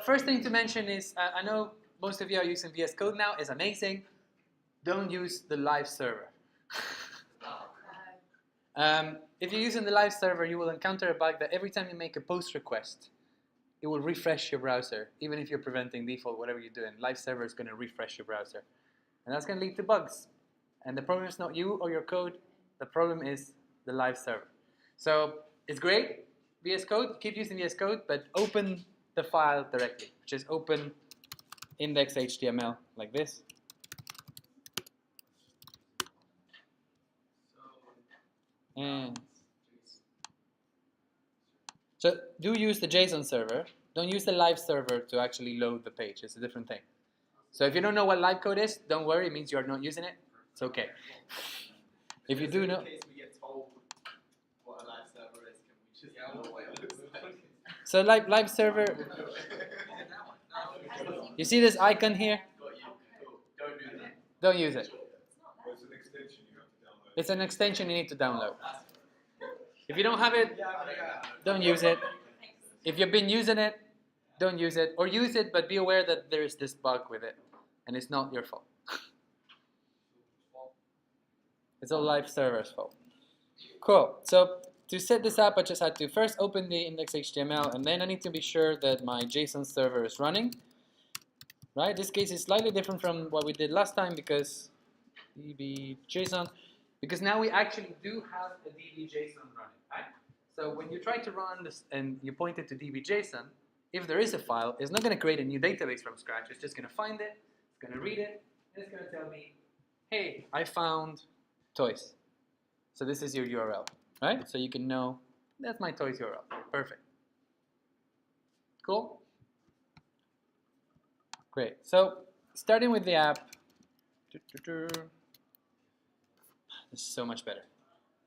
First thing to mention is, I know most of you are using VS Code now. It's amazing. Don't use the live server. If you're using the live server, you will encounter a bug that every time you make a post request, it will refresh your browser. Even if you're preventing default, whatever you're doing, live server is going to refresh your browser. And that's going to lead to bugs. And the problem is not you or your code. The problem is the live server. So it's great, VS Code. Keep using VS Code, but open the file directly. Just open index.html like this. And so do use the JSON server. Don't use the live server to actually load the page. It's a different thing. So if you don't know what live code is, don't worry. It means you're not using it. It's okay. If you do know. So live server. You see this icon here? Don't use it. It's an extension you need to download. If you don't have it, don't use it. If you've been using it, don't use it. Or use it, but be aware that there is this bug with it. And it's not your fault. It's all live server's fault. Cool. So to set this up, I just had to first open the index.html, and then I need to be sure that my JSON server is running. Right? This case is slightly different from what we did last time because db.json, because now we actually do have a db.json running. Right? So when you try to run this and you point it to db.json, if there is a file, it's not going to create a new database from scratch. It's just going to find it, it's going to read it, and it's going to tell me, hey, I found toys. So this is your URL, right? So you can know that's my toys URL. Perfect. Cool? Great. So starting with the app, this is so much better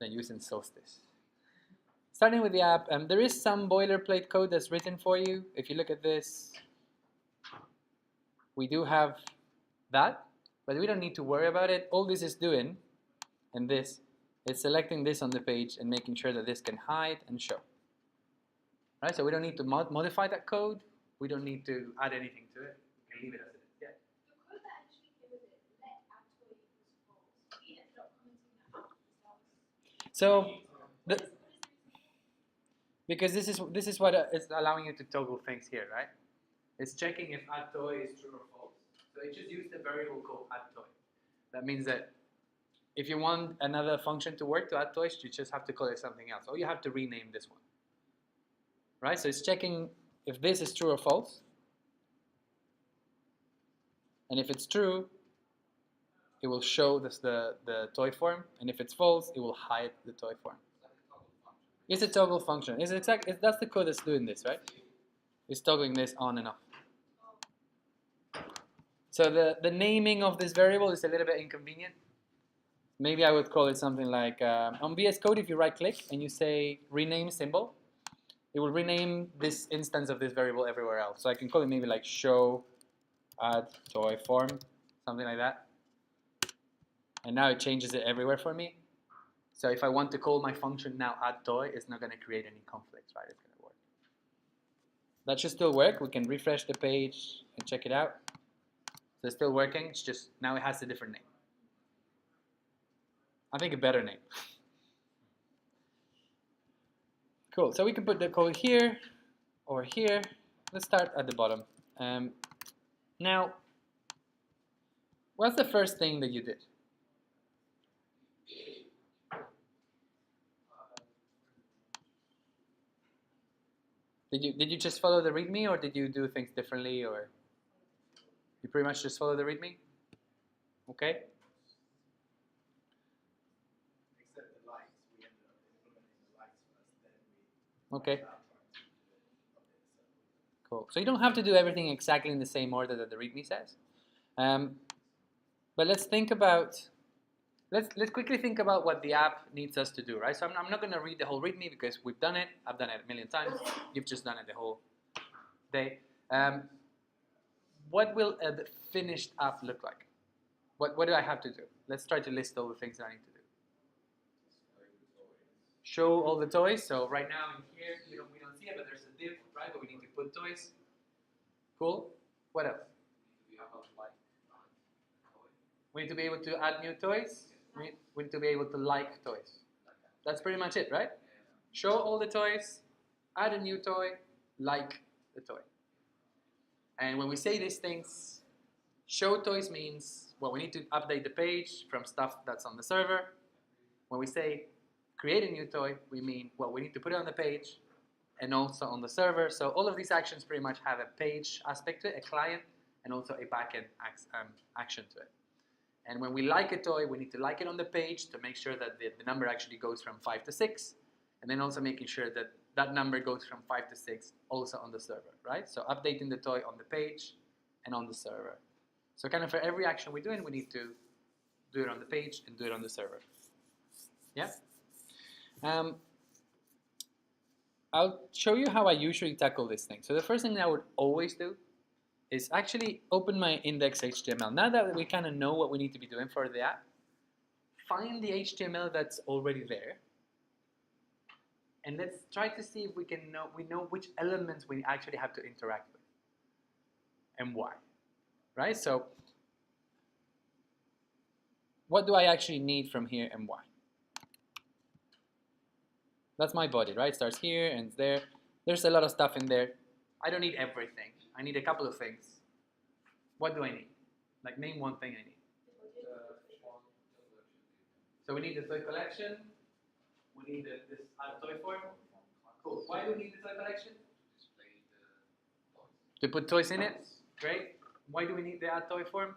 than using Solstice. Starting with the app, there is some boilerplate code that's written for you. If you look at this, we do have that, but we don't need to worry about it. All this is doing, and this, is selecting this on the page and making sure that this can hide and show. Right? So we don't need to modify that code. We don't need to add anything to it. We can leave it as it is. Yeah. The code that actually came with it, let actually equals false. We ended up commenting that out. So, because this is what is allowing you to toggle things here, right? It's checking if addToy is true or false. So it just used a variable called addToy. That means that if you want another function to work to add toys, you just have to call it something else. Or you have to rename this one. Right? So it's checking if this is true or false. And if it's true, it will show this, the toy form. And if it's false, it will hide the toy form. It's a toggle function. That's the code that's doing this, right? It's toggling this on and off. So the naming of this variable is a little bit inconvenient. Maybe I would call it something like, on VS Code, if you right-click and you say rename symbol, it will rename this instance of this variable everywhere else. So I can call it maybe like show add toy form, something like that. And now it changes it everywhere for me. So if I want to call my function now add toy, it's not going to create any conflicts, right? It's going to work. That should still work. We can refresh the page and check it out. So it's still working. It's just now it has a different name. I think a better name. Cool. So we can put the code here or here. Let's start at the bottom. Now, what's the first thing that you did? Did you just follow the README, or did you do things differently, or you pretty much just follow the README? Okay. Okay. Cool. So you don't have to do everything exactly in the same order that the README says. But let's think about, let's quickly think about what the app needs us to do, right? So I'm not going to read the whole README because we've done it. I've done it a million times. You've just done it the whole day. What will a finished app look like? What do I have to do? Let's try to list all the things that I need to do. Show all the toys. So right now in here, we don't see it, but there's a div, right? But we need to put toys. Cool. What else? We need to be able to add new toys. We need to be able to like toys. That's pretty much it, right? Show all the toys, add a new toy, like the toy. And when we say these things, show toys means, well, we need to update the page from stuff that's on the server. When we say create a new toy, we mean, well, we need to put it on the page and also on the server. So all of these actions pretty much have a page aspect to it, a client, and also a backend action to it. And when we like a toy, we need to like it on the page to make sure that the number actually goes from 5 to 6, and then also making sure that that number goes from 5 to 6 also on the server, right? So updating the toy on the page and on the server. So kind of for every action we're doing, we need to do it on the page and do it on the server. Yeah? I'll show you how I usually tackle this thing. So the first thing that I would always do is actually open my index.html. Now that we kind of know what we need to be doing for the app, find the HTML that's already there, and let's try to see if we know which elements we actually have to interact with and why, right? So what do I actually need from here and why? That's my body, right? It starts here and it's there. There's a lot of stuff in there. I don't need everything. I need a couple of things. What do I need? Like, name one thing I need. So we need the toy collection. We need this toy form. Cool. Why do we need the toy collection? To put toys in it. Great. Why do we need the add toy form?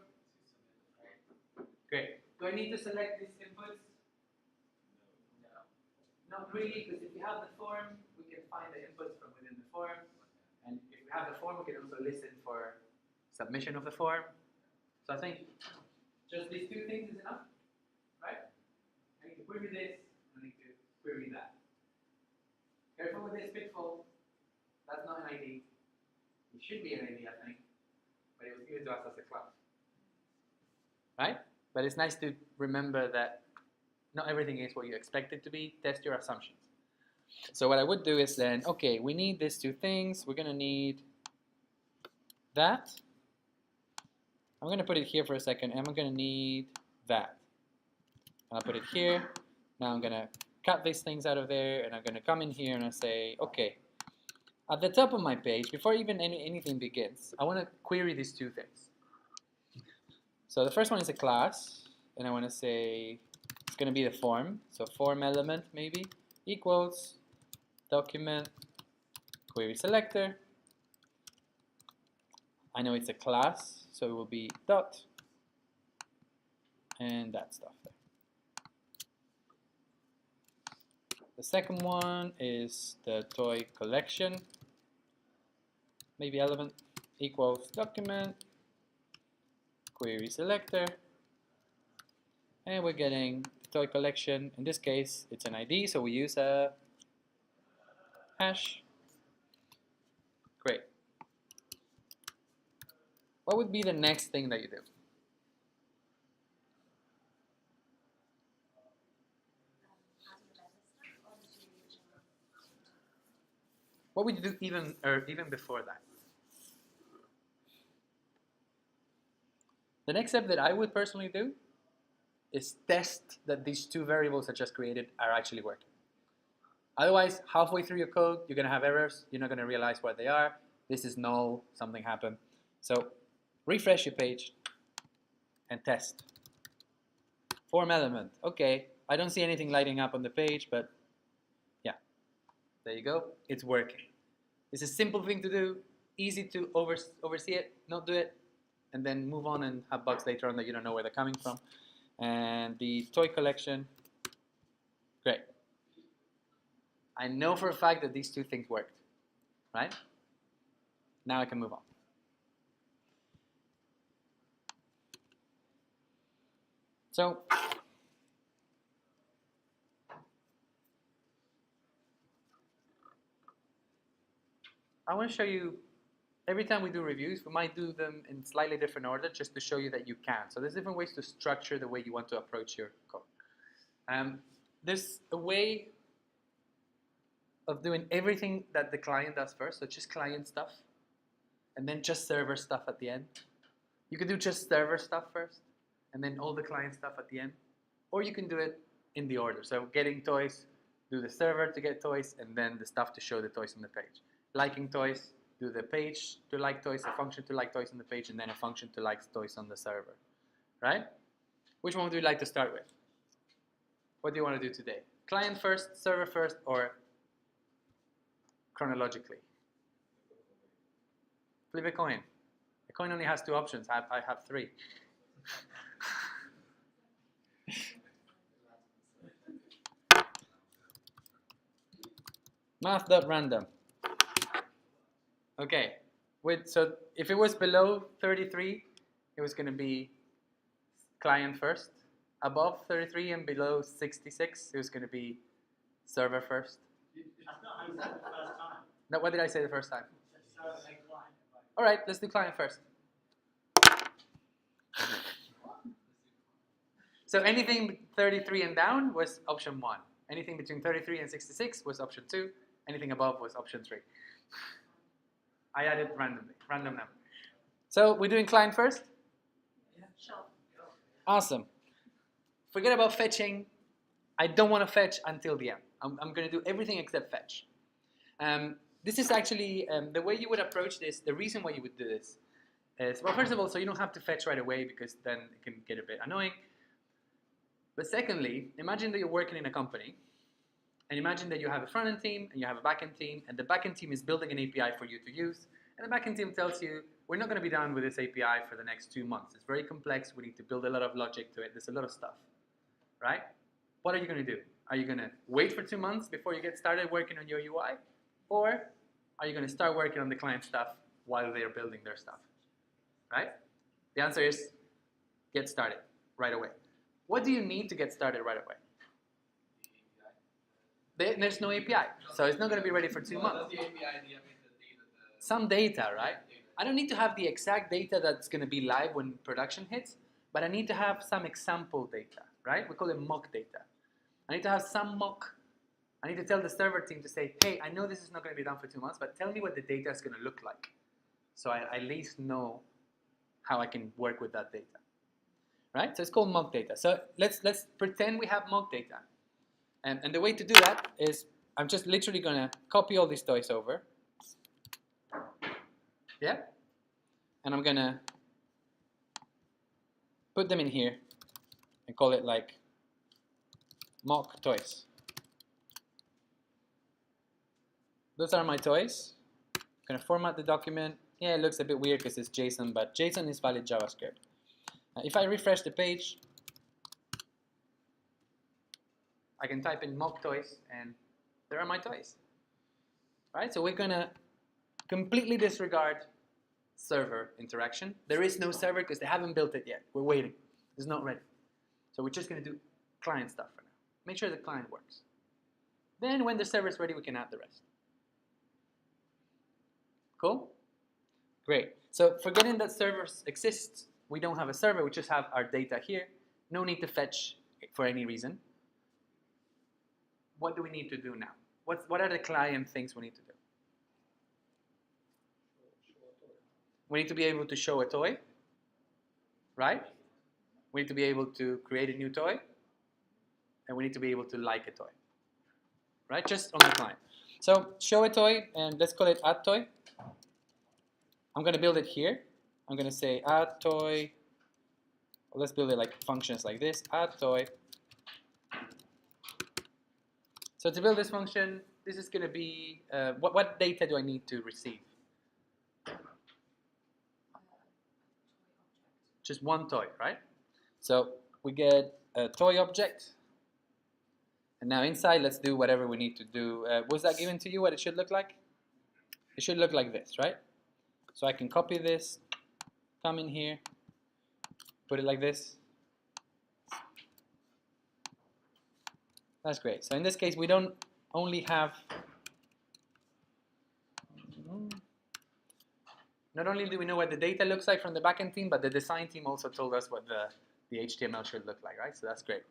Great. Do I need to select these inputs? No. Not really, because if we have the form, we can find the inputs from within the form. And if we have the form, we can also listen for submission of the form. So I think just these two things is enough, right? I need to query this, I need to query that. Careful with this pitfall. That's not an ID. It should be an ID, I think, but it was given to us as a class. Right? But it's nice to remember that not everything is what you expect it to be. Test your assumptions. So what I would do is then, okay, we need these two things. We're going to need that. I'm going to put it here for a second, and I'm going to need that. And I'll put it here. Now I'm going to cut these things out of there, and I'm going to come in here and I say, okay, at the top of my page, before even anything begins, I want to query these two things. So the first one is a class, and I want to say it's going to be the form. So form element maybe equals document query selector. I know it's a class, so it will be dot and that stuff there. The second one is the toy collection, maybe element equals document query selector, and we're getting the toy collection. In this case, it's an ID, so we use a hash. Great. What would be the next thing that you do? What would you do even before that? The next step that I would personally do is test that these two variables I just created are actually working. Otherwise, halfway through your code, you're going to have errors. You're not going to realize what they are. This is null, something happened. So refresh your page and test. Form element. Okay, I don't see anything lighting up on the page, but yeah, there you go. It's working. It's a simple thing to do, easy to oversee it, not do it, and then move on and have bugs later on that you don't know where they're coming from. And the toy collection, great. I know for a fact that these two things worked, right? Now I can move on. So I want to show you, every time we do reviews, we might do them in slightly different order just to show you that you can. So there's different ways to structure the way you want to approach your code. There's a way of doing everything that the client does first, so just client stuff. and then just server stuff at the end. You could do just server stuff first, and then all the client stuff at the end. Or you can do it in the order. So getting toys, do the server to get toys, and then the stuff to show the toys on the page. Liking toys, do the page to like toys, a function to like toys on the page, and then a function to like toys on the server. Right? Which one would you like to start with? What do you want to do today? Client first, server first, or chronologically? Flip a coin. A coin only has 2 options. I have 3. Math.random. Okay. So if it was below 33, it was going to be client first. Above 33 and below 66, it was going to be server first. That's not how you said it the first time. No, what did I say the first time? So they client. All right, let's do client first. So anything 33 and down was option 1. Anything between 33 and 66 was option 2. Anything above was option 3. I added randomly, random number. So we're doing client first? Yeah, sure. Awesome. Forget about fetching. I don't want to fetch until the end. I'm going to do everything except fetch. This is actually the way you would approach this. The reason why you would do this is, well, first of all, so you don't have to fetch right away because then it can get a bit annoying. But secondly, imagine that you're working in a company, and imagine that you have a front-end team and you have a back-end team, and the back-end team is building an API for you to use, and the back-end team tells you, we're not going to be done with this API for the next 2 months. It's very complex. We need to build a lot of logic to it. There's a lot of stuff, right? What are you going to do? Are you going to wait for 2 months before you get started working on your UI? Or are you going to start working on the client stuff while they're building their stuff, right? The answer is get started right away. What do you need to get started right away? There's no API, so it's not going to be ready for 2 months. Some data, right? I don't need to have the exact data that's going to be live when production hits, but I need to have some example data, right? We call it mock data. I need to have some mock. I need to tell the server team to say, hey, I know this is not going to be done for 2 months, but tell me what the data is going to look like. So I at least know how I can work with that data. Right? So it's called mock data. So let's pretend we have mock data. And the way to do that is I'm just literally going to copy all these toys over. Yeah? And I'm going to put them in here and call it like mock toys. Those are my toys. I'm going to format the document. Yeah, it looks a bit weird because it's JSON, but JSON is valid JavaScript. If I refresh the page, I can type in mock toys, and there are my toys. Right? So we're going to completely disregard server interaction. There is no server because they haven't built it yet. We're waiting. It's not ready. So we're just going to do client stuff for now. Make sure the client works. Then when the server is ready, we can add the rest. Cool? Great. So forgetting that servers exist, we don't have a server, we just have our data here. No need to fetch for any reason. What do we need to do now? What are the client things we need to do? We need to be able to show a toy, right? We need to be able to create a new toy, and we need to be able to like a toy, right? Just on the client. So show a toy, and let's call it add toy. I'm going to build it here. I'm going to say add toy. Well, let's build it like functions like this. Add toy. So to build this function, this is going to be, what data do I need to receive? Just one toy, right? So we get a toy object. And now inside, let's do whatever we need to do. Was that given to you, what it should look like? It should look like this, right? So I can copy this, come in here, put it like this. That's great. So in this case, we don't only have, not only do we know what the data looks like from the backend team, but the design team also told us what the HTML should look like, right? So that's great.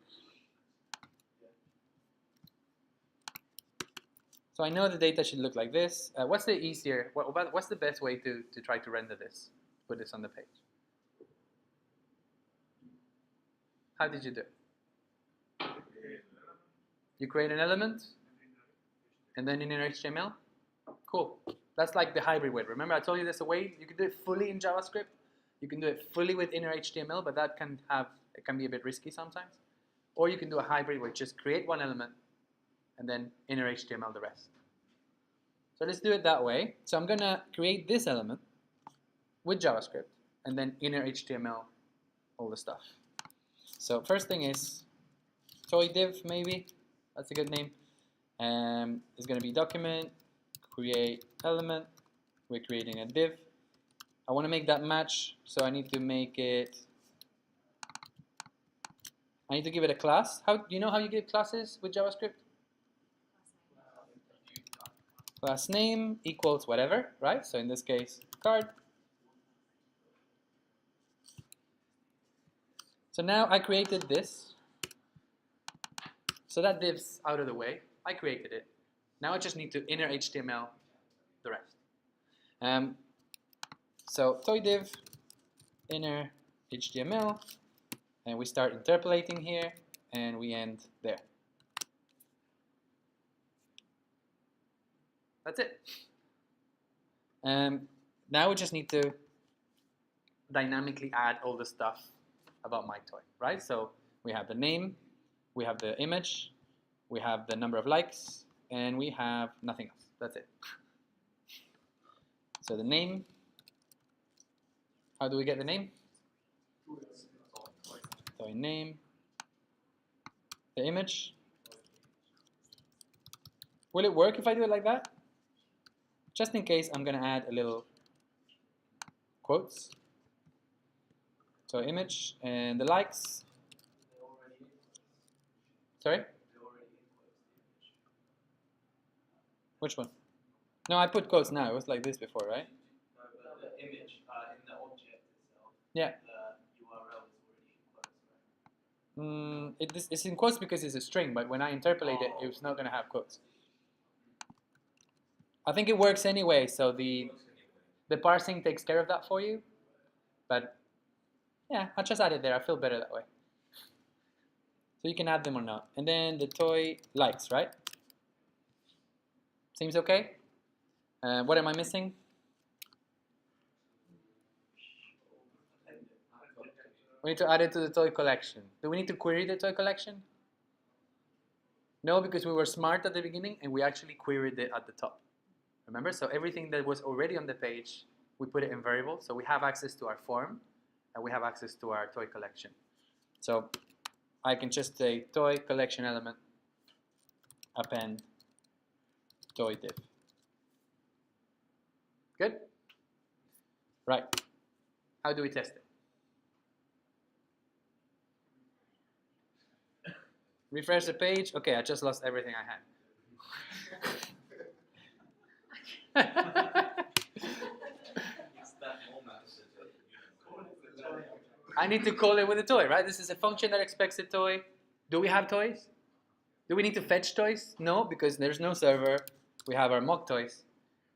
So I know the data should look like this. What's the easier? What's the best way to try to render this? Put this on the page. How did you do it? You create an element, and then inner HTML. Cool. That's like the hybrid way. Remember, I told you there's a way you can do it fully in JavaScript. You can do it fully with inner HTML, but that can be a bit risky sometimes. Or you can do a hybrid where you just create one element and then inner HTML the rest. So let's do it that way. So I'm gonna create this element with JavaScript and then inner HTML all the stuff. So first thing is toy div, maybe. That's a good name. It's gonna be document, create element. We're creating a div. I want to make that match, so I need to make it. I need to give it a class. Do you know how you give classes with JavaScript? Class name equals whatever, right? So in this case, card. So now I created this. So that div's out of the way. I created it. Now I just need to inner HTML the rest. So toy div, inner HTML, and we start interpolating here, and we end there. That's it. Now we just need to dynamically add all the stuff about my toy, right? So we have the name, we have the image, we have the number of likes, and we have nothing else. That's it. So the name, how do we get the name? Toy name. The image. Will it work if I do it like that? Just in case, I'm going to add a little quotes. So image and the likes. Sorry? Which one? No, I put quotes now. It was like this before, right? No, but the image in the object itself, Yeah. the URL is already in quotes, right? It's in quotes because it's a string, but when I interpolate it, it's not going to have quotes. I think it works anyway, so the parsing takes care of that for you. But yeah, I just added there. I feel better that way. So you can add them or not. And then the toy likes, right? Seems okay? What am I missing? We need to add it to the toy collection. Do we need to query the toy collection? No, because we were smart at the beginning and we actually queried it at the top. Remember? So everything that was already on the page, we put it in variable. So we have access to our form and we have access to our toy collection. So I can just say toy collection element append toy div. Good? Right. How do we test it? Refresh the page. Okay, I just lost everything I had. I need to call it with a toy, right? This is a function that expects a toy. Do we have toys? Do we need to fetch toys? No, because there's no server. We have our mock toys.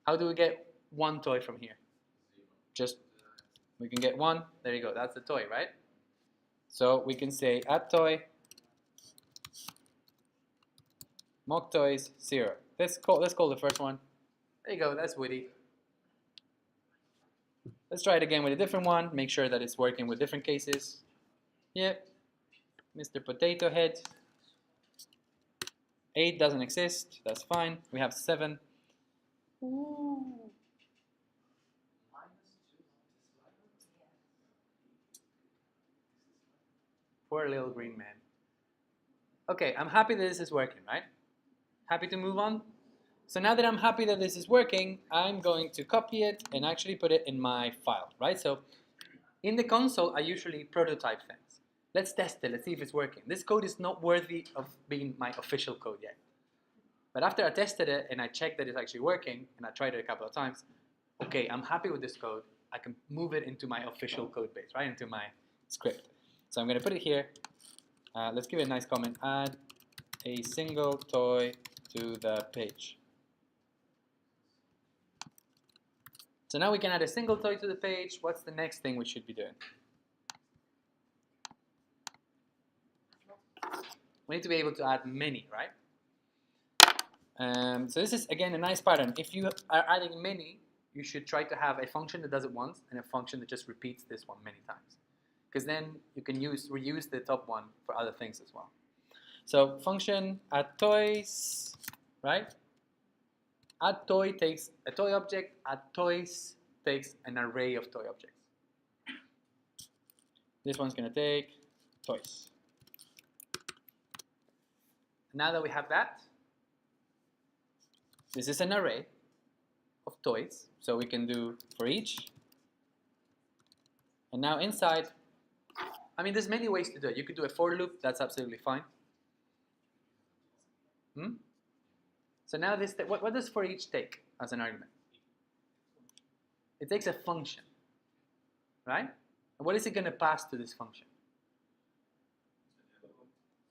How do we get one toy from here? Just, we can get one. There you go. That's the toy, right? So we can say add toy, mock toys 0. Let's call the first one. There you go. That's Woody. Let's try it again with a different one. Make sure that it's working with different cases. Yep. Mr. Potato Head. 8 doesn't exist. That's fine. We have 7. Ooh. Poor little green man. Okay, I'm happy that this is working, right? Happy to move on? So now that I'm happy that this is working, I'm going to copy it and actually put it in my file, right? So in the console, I usually prototype things. Let's test it. Let's see if it's working. This code is not worthy of being my official code yet. But after I tested it and I checked that it's actually working, and I tried it a couple of times, okay, I'm happy with this code. I can move it into my official code base, right, into my script. So I'm going to put it here. Let's give it a nice comment. Add a single toy to the page. So now we can add a single toy to the page. What's the next thing we should be doing? We need to be able to add many, right? So this is, again, a nice pattern. If you are adding many, you should try to have a function that does it once and a function that just repeats this one many times. Because then you can reuse the top one for other things as well. So function add toys, right? Add toy takes a toy object, add toys takes an array of toy objects. This one's going to take toys. Now that we have that, this is an array of toys, so we can do for each. And now inside, I mean, there's many ways to do it. You could do a for loop, that's absolutely fine. So now this, what does for each take as an argument? It takes a function, right? And what is it going to pass to this function?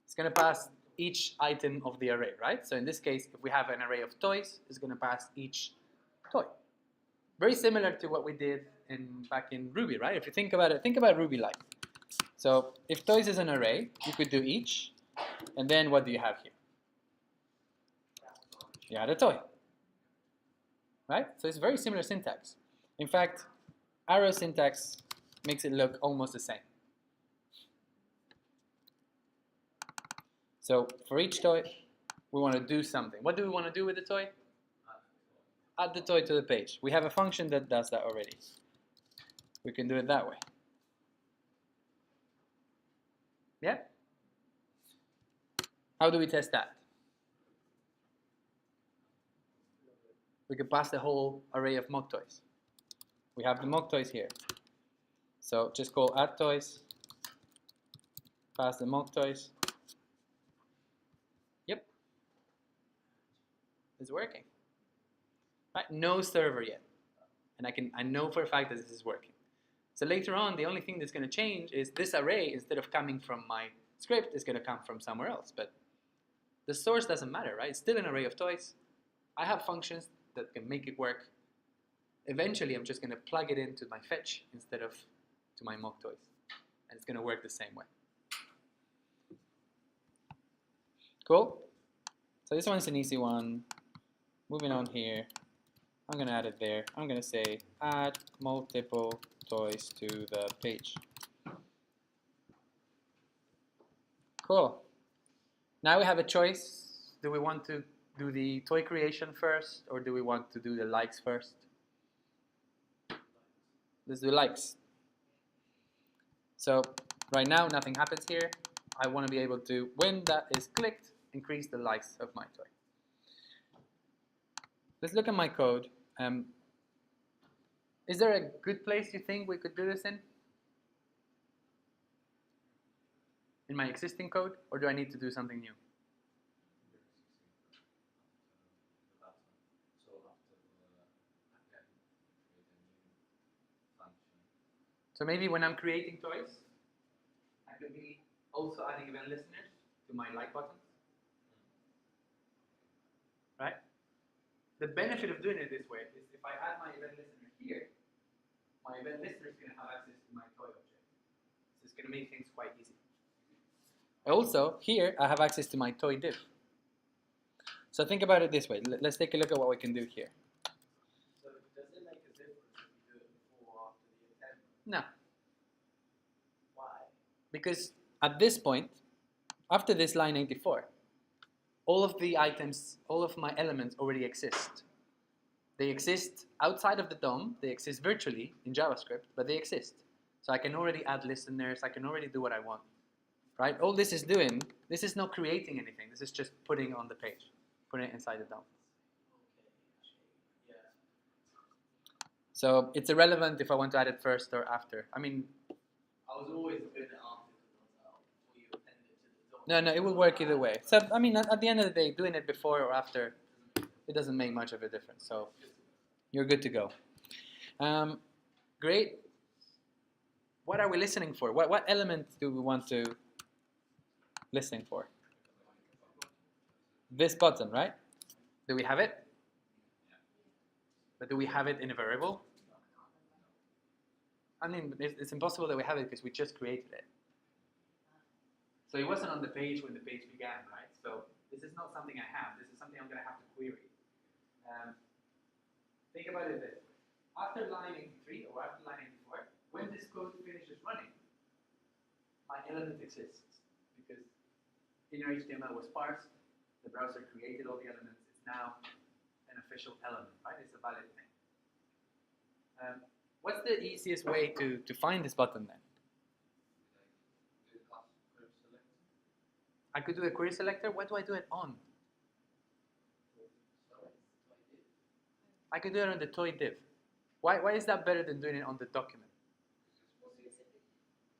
It's going to pass each item of the array, right? So in this case, if we have an array of toys, it's going to pass each toy. Very similar to what we did back in Ruby, right? If you think about it, think about Ruby like. So if toys is an array, you could do each, and then what do you have here? You add a toy, right? So it's very similar syntax. In fact, arrow syntax makes it look almost the same. So for each toy, we want to do something. What do we want to do with the toy? Add the toy to the page. We have a function that does that already. We can do it that way. Yeah? How do we test that? We can pass the whole array of mock toys. We have the mock toys here. So just call add toys, pass the mock toys. Yep. It's working. Right? No server yet. And I know for a fact that this is working. So later on, the only thing that's going to change is this array, instead of coming from my script, is going to come from somewhere else. But the source doesn't matter, right? It's still an array of toys. I have functions that can make it work. Eventually, I'm just going to plug it into my fetch instead of to my mock toys. And it's going to work the same way. Cool? So this one's an easy one. Moving on here. I'm going to add it there. I'm going to say add multiple toys to the page. Cool. Now we have a choice. Do we want to do the toy creation first, or do we want to do the likes first? Let's do likes. So right now nothing happens here. I want to be able to, when that is clicked, increase the likes of my toy. Let's look at my code. Is there a good place you think we could do this in? In my existing code, or do I need to do something new? So maybe when I'm creating toys, I could be also adding event listeners to my like buttons. Right? The benefit of doing it this way is if I add my event listener here, my event listener is going to have access to my toy object. So it's going to make things quite easy. Also, here I have access to my toy div. So think about it this way. Let's take a look at what we can do here. So does it make a difference if you do it before or after the event? No. Why? Because at this point, after this line 84, all of the items, all of my elements already exist. They exist outside of the DOM, they exist virtually in JavaScript, but they exist. So I can already add listeners, I can already do what I want. Right? All this is doing, this is not creating anything, this is just putting on the page, putting it inside the DOM. Okay. Yeah. So it's irrelevant if I want to add it first or after. I mean, I was always doing it after before you append it to the DOM. no, it will work either way. So, I mean, at the end of the day, doing it before or after, it doesn't make much of a difference. So you're good to go. Great. What are we listening for? What element do we want to listen for? This button, right? Do we have it? But do we have it in a variable? I mean, it's impossible that we have it because we just created it. So it wasn't on the page when the page began, right? So this is not something I have. This is something I'm going to have to query. Think about it this way. After line 83 or after line 84, when this code finishes running, my element exists because inner HTML was parsed, the browser created all the elements, it's now an official element, right? It's a valid thing. What's the easiest way to find this button then? I could do a query selector. What do I do it on? I could do it on the toy div. Why is that better than doing it on the document?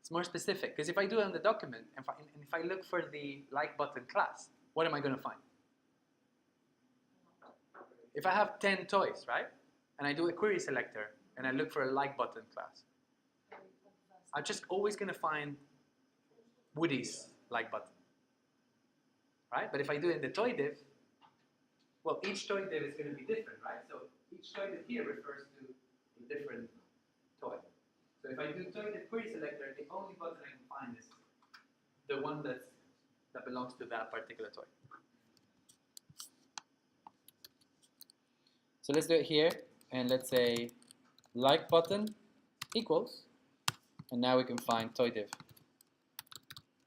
It's more specific, because if I do it on the document, and if I look for the like button class, what am I going to find? If I have 10 toys, right, and I do a query selector, and I look for a like button class, I'm just always going to find Woody's like button, right? But if I do it in the toy div, well, each toy div is going to be different, right? So each toy div here refers to a different toy. So if I do toy div query selector, the only button I can find is the one that belongs to that particular toy. So let's do it here, and let's say like button equals, and now we can find toy div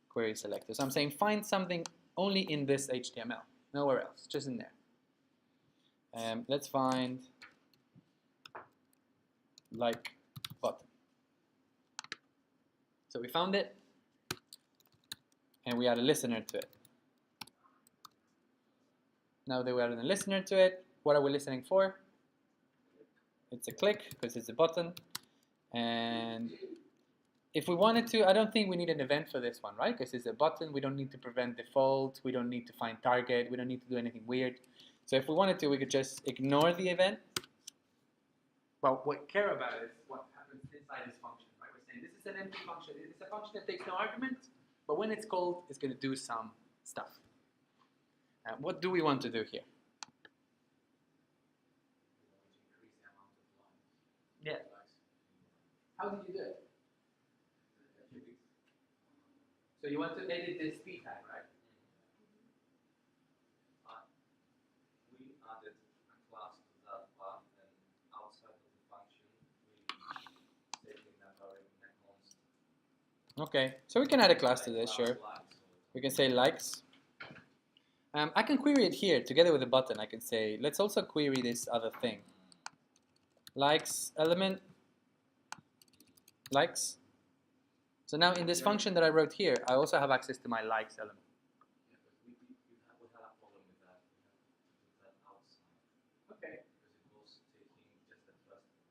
query selector. So I'm saying find something only in this HTML, nowhere else, just in there. Let's find like button. So we found it, and we add a listener to it. Now that we add a listener to it, what are we listening for? It's a click, because it's a button. And if we wanted to, I don't think we need an event for this one, right? Because it's a button, we don't need to prevent default, we don't need to find target, we don't need to do anything weird. So if we wanted to, we could just ignore the event. Well, what we care about is what happens inside this function, right? We're saying this is an empty function. It's a function that takes no argument, but when it's called, it's going to do some stuff. What do we want to do here? Yeah. How did you do it? So you want to edit this p tag, right? We added a class to that path, and outside of the function, we taking that variable const. Okay, so we can add a class to this, sure. We can say likes. I can query it here together with a button. I can say, let's also query this other thing. Likes element, likes. So now in this function that I wrote here, I also have access to my likes element. Yeah, but we had a problem with that. We have to put that outside. Okay. Because it was taking just the first one.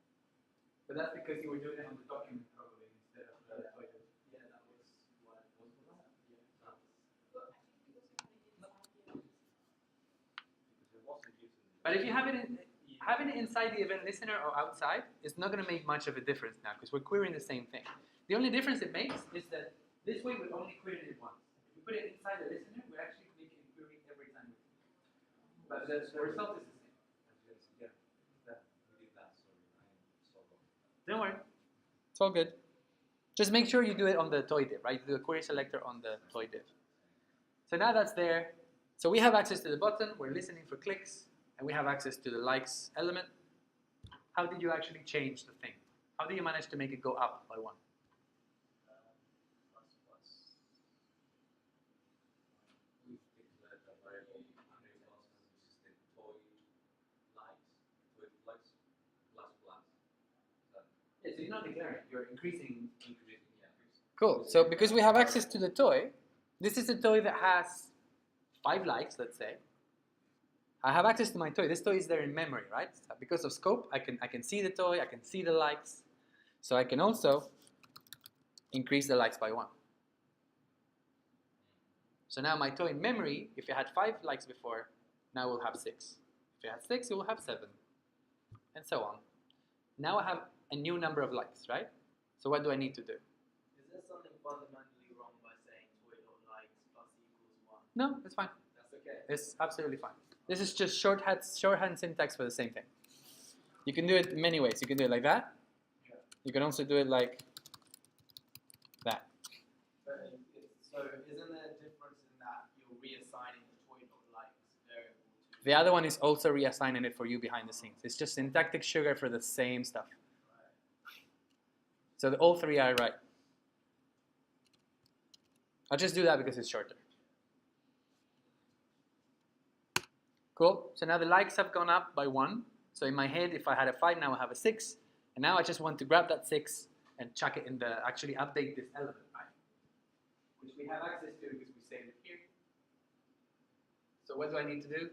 But that's because you were doing it on the document probably instead of the toy. Yeah, that was what it was. Yeah, that was. But I think we also had it inside the Because it wasn't using the. But if you have it in, having it inside the event listener or outside is not going to make much of a difference now because we're querying the same thing. The only difference it makes is that this way we only query it once. If we put it inside the listener, we're actually making a query every time. But the result is the same. Yeah, we did that. Sorry, I'm so wrong. Don't worry. It's all good. Just make sure you do it on the toy div, right? You do a query selector on the toy div. So now that's there. So we have access to the button. We're listening for clicks. And we have access to the likes element. How did you actually change the thing? How did you manage to make it go up by one? We declared a variable under class, which is the toy likes plus plus. Yeah, so you're not declaring, you're increasing. Yeah. Cool. So because we have access to the toy, this is a toy that has 5 likes, let's say. I have access to my toy. This toy is there in memory, right? So because of scope, I can see the toy, I can see the likes. So I can also increase the likes by 1. So now my toy in memory, if it had 5 likes before, now it will have 6. If it had 6, it will have 7. And so on. Now I have a new number of likes, right? So what do I need to do? Is there something fundamentally wrong by saying toy.likes plus equals 1? No, it's fine. That's okay. It's absolutely fine. This is just shorthand syntax for the same thing. You can do it many ways. You can do it like that. You can also do it like that. So isn't there a difference in that you're reassigning the toy.likes variable to The other one is also reassigning it for you behind the scenes. It's just syntactic sugar for the same stuff. So all three are right. I'll just do that because it's shorter. Cool. So now the likes have gone up by 1. So in my head, if I had a 5, now I have a 6. And now I just want to grab that 6 and chuck it in the, actually update this element, right? Which we have access to because we saved it here. So what do I need to do?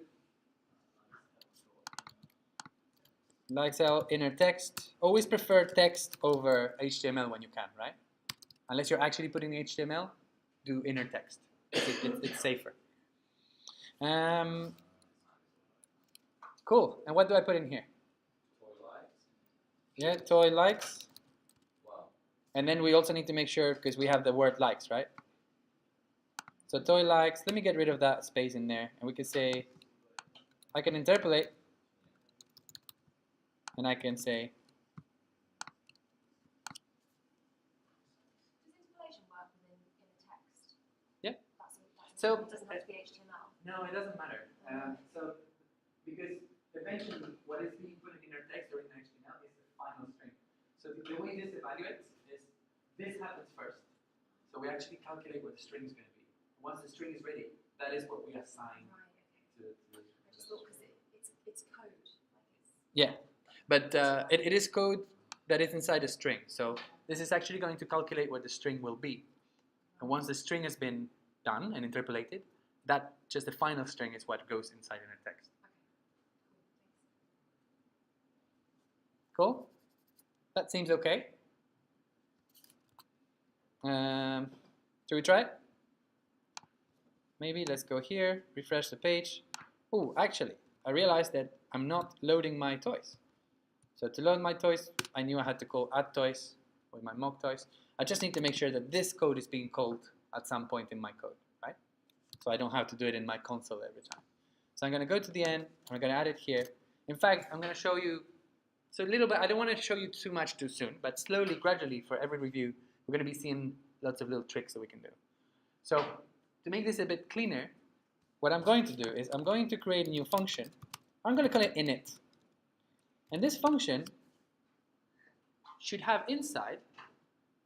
Likes L inner text. Always prefer text over HTML when you can, right? Unless you're actually putting HTML, do inner text. It's safer. Cool. And what do I put in here? Toy likes. Yeah, toy likes. Wow. And then we also need to make sure, because we have the word likes, right? So toy likes, let me get rid of that space in there. And we can say, I can interpolate. And I can say, Does interpolation work within a text? Yeah. So So- it doesn't have to be HTML. no, it doesn't matter. Because eventually what is being put in inner text or in HTML is the final string. So the way this evaluates is this happens first. So we actually calculate what the string is going to be. Once the string is ready, that is what we assign Right, okay. to I just thought because it's code. Like it's, Yeah, but it is code that is inside a string. So this is actually going to calculate what the string will be. And once the string has been done and interpolated, that just the final string is what goes inside inner text. Cool? That seems okay. Should we try it? Maybe let's go here, refresh the page. Oh, actually, I realized that I'm not loading my toys. So to load my toys, I knew I had to call add toys with my mock toys. I just need to make sure that this code is being called at some point in my code, right? So I don't have to do it in my console every time. So I'm going to go to the end, and I'm going to add it here. In fact, I'm going to show you, so a little bit, I don't want to show you too much too soon, but slowly, gradually, for every review, we're going to be seeing lots of little tricks that we can do. So to make this a bit cleaner, what I'm going to do is I'm going to create a new function. I'm going to call it init. And this function should have inside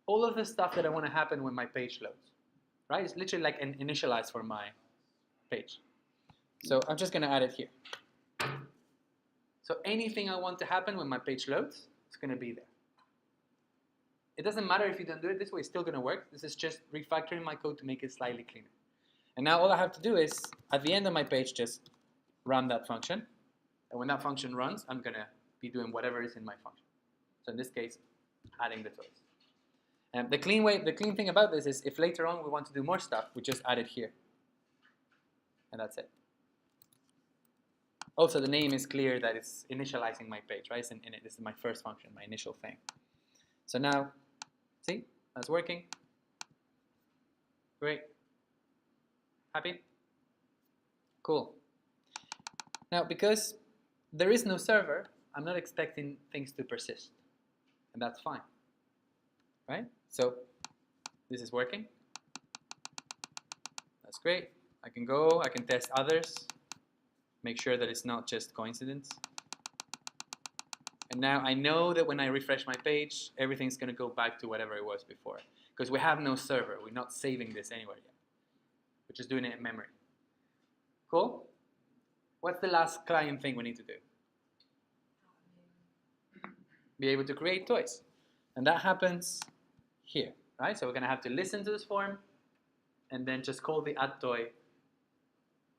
all of the stuff that I want to happen when my page loads. Right? It's literally like an initialize for my page. So I'm just going to add it here. So anything I want to happen when my page loads, it's going to be there. It doesn't matter if you don't do it this way, it's still going to work. This is just refactoring my code to make it slightly cleaner. And now all I have to do is, at the end of my page, just run that function. And when that function runs, I'm going to be doing whatever is in my function. So in this case, adding the toys. And the clean thing about this is if later on we want to do more stuff, we just add it here. And that's it. Also, the name is clear that it's initializing my page, right? It's in init. This is my first function, my initial thing. So now, see, that's working. Great. Happy? Cool. Now, because there is no server, I'm not expecting things to persist. And that's fine. Right? So, this is working. That's great. I can go, I can test others. Make sure that it's not just coincidence. And now I know that when I refresh my page, everything's going to go back to whatever it was before. Because we have no server. We're not saving this anywhere yet. We're just doing it in memory. Cool? What's the last client thing we need to do? Be able to create toys. And that happens here, right? So we're going to have to listen to this form and then just call the add toy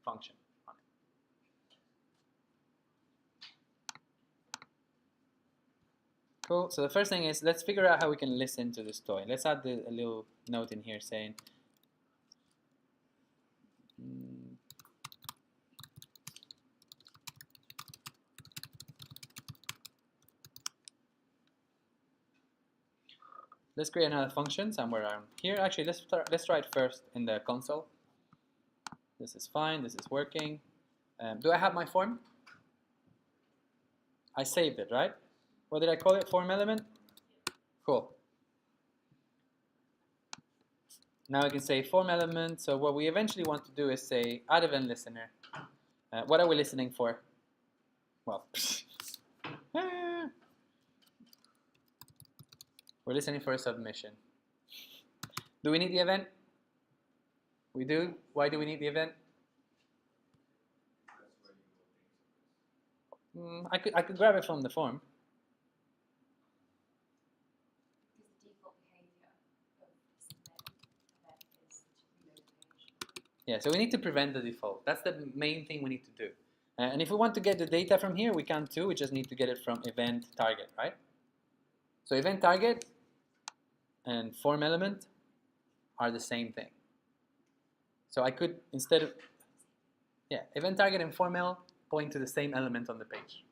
function. Cool. So the first thing is, let's figure out how we can listen to this toy. Let's add a little note in here saying, let's create another function somewhere around here. Actually, let's try it first in the console. This is fine. This is working. Do I have my form? I saved it, right? What did I call it? Form element? Cool. Now I can say form element. So what we eventually want to do is say add event listener. What are we listening for? Well, we're listening for a submission. Do we need the event? We do. Why do we need the event? I could grab it from the form. Because the default behavior of this event is to reload the page. Yeah, so we need to prevent the default. That's the main thing we need to do. And if we want to get the data from here, we can too. We just need to get it from event target, right? So event target and form element are the same thing. So I could, instead of, yeah, event target and form element point to the same element on the page,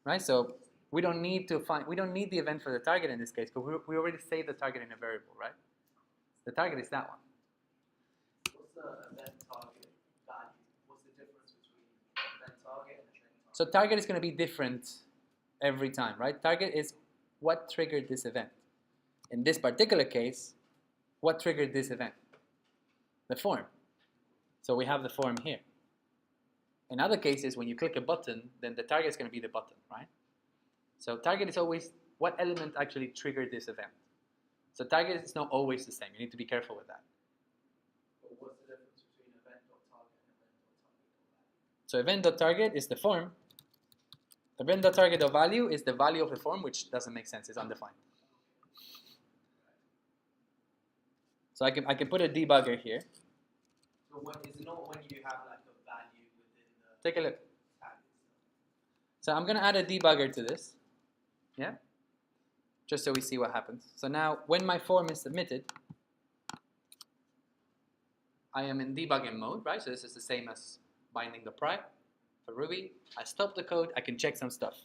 right? So we don't need to find, we don't need the event for the target in this case because we already saved the target in a variable, right? The target is that one. What's the event target value? What's the difference between event target and event target? So target is going to be different every time, right? Target is what triggered this event. In this particular case, what triggered this event? The form. So we have the form here. In other cases, when you click a button, then the target is going to be the button, right? So target is always what element actually triggered this event. So target is not always the same. You need to be careful with that. But what's the difference between event.target and event.target.value? So event.target is the form. Event.target.value is the value of the form, which doesn't make sense. It's undefined. So I can put a debugger here. So when is it not when you have like a value within the Take a look. tag? So I'm going to add a debugger to this. Yeah? Just so we see what happens. So now when my form is submitted, I am in debugging mode, right? So this is the same as binding the pry for Ruby. I stop the code, I can check some stuff.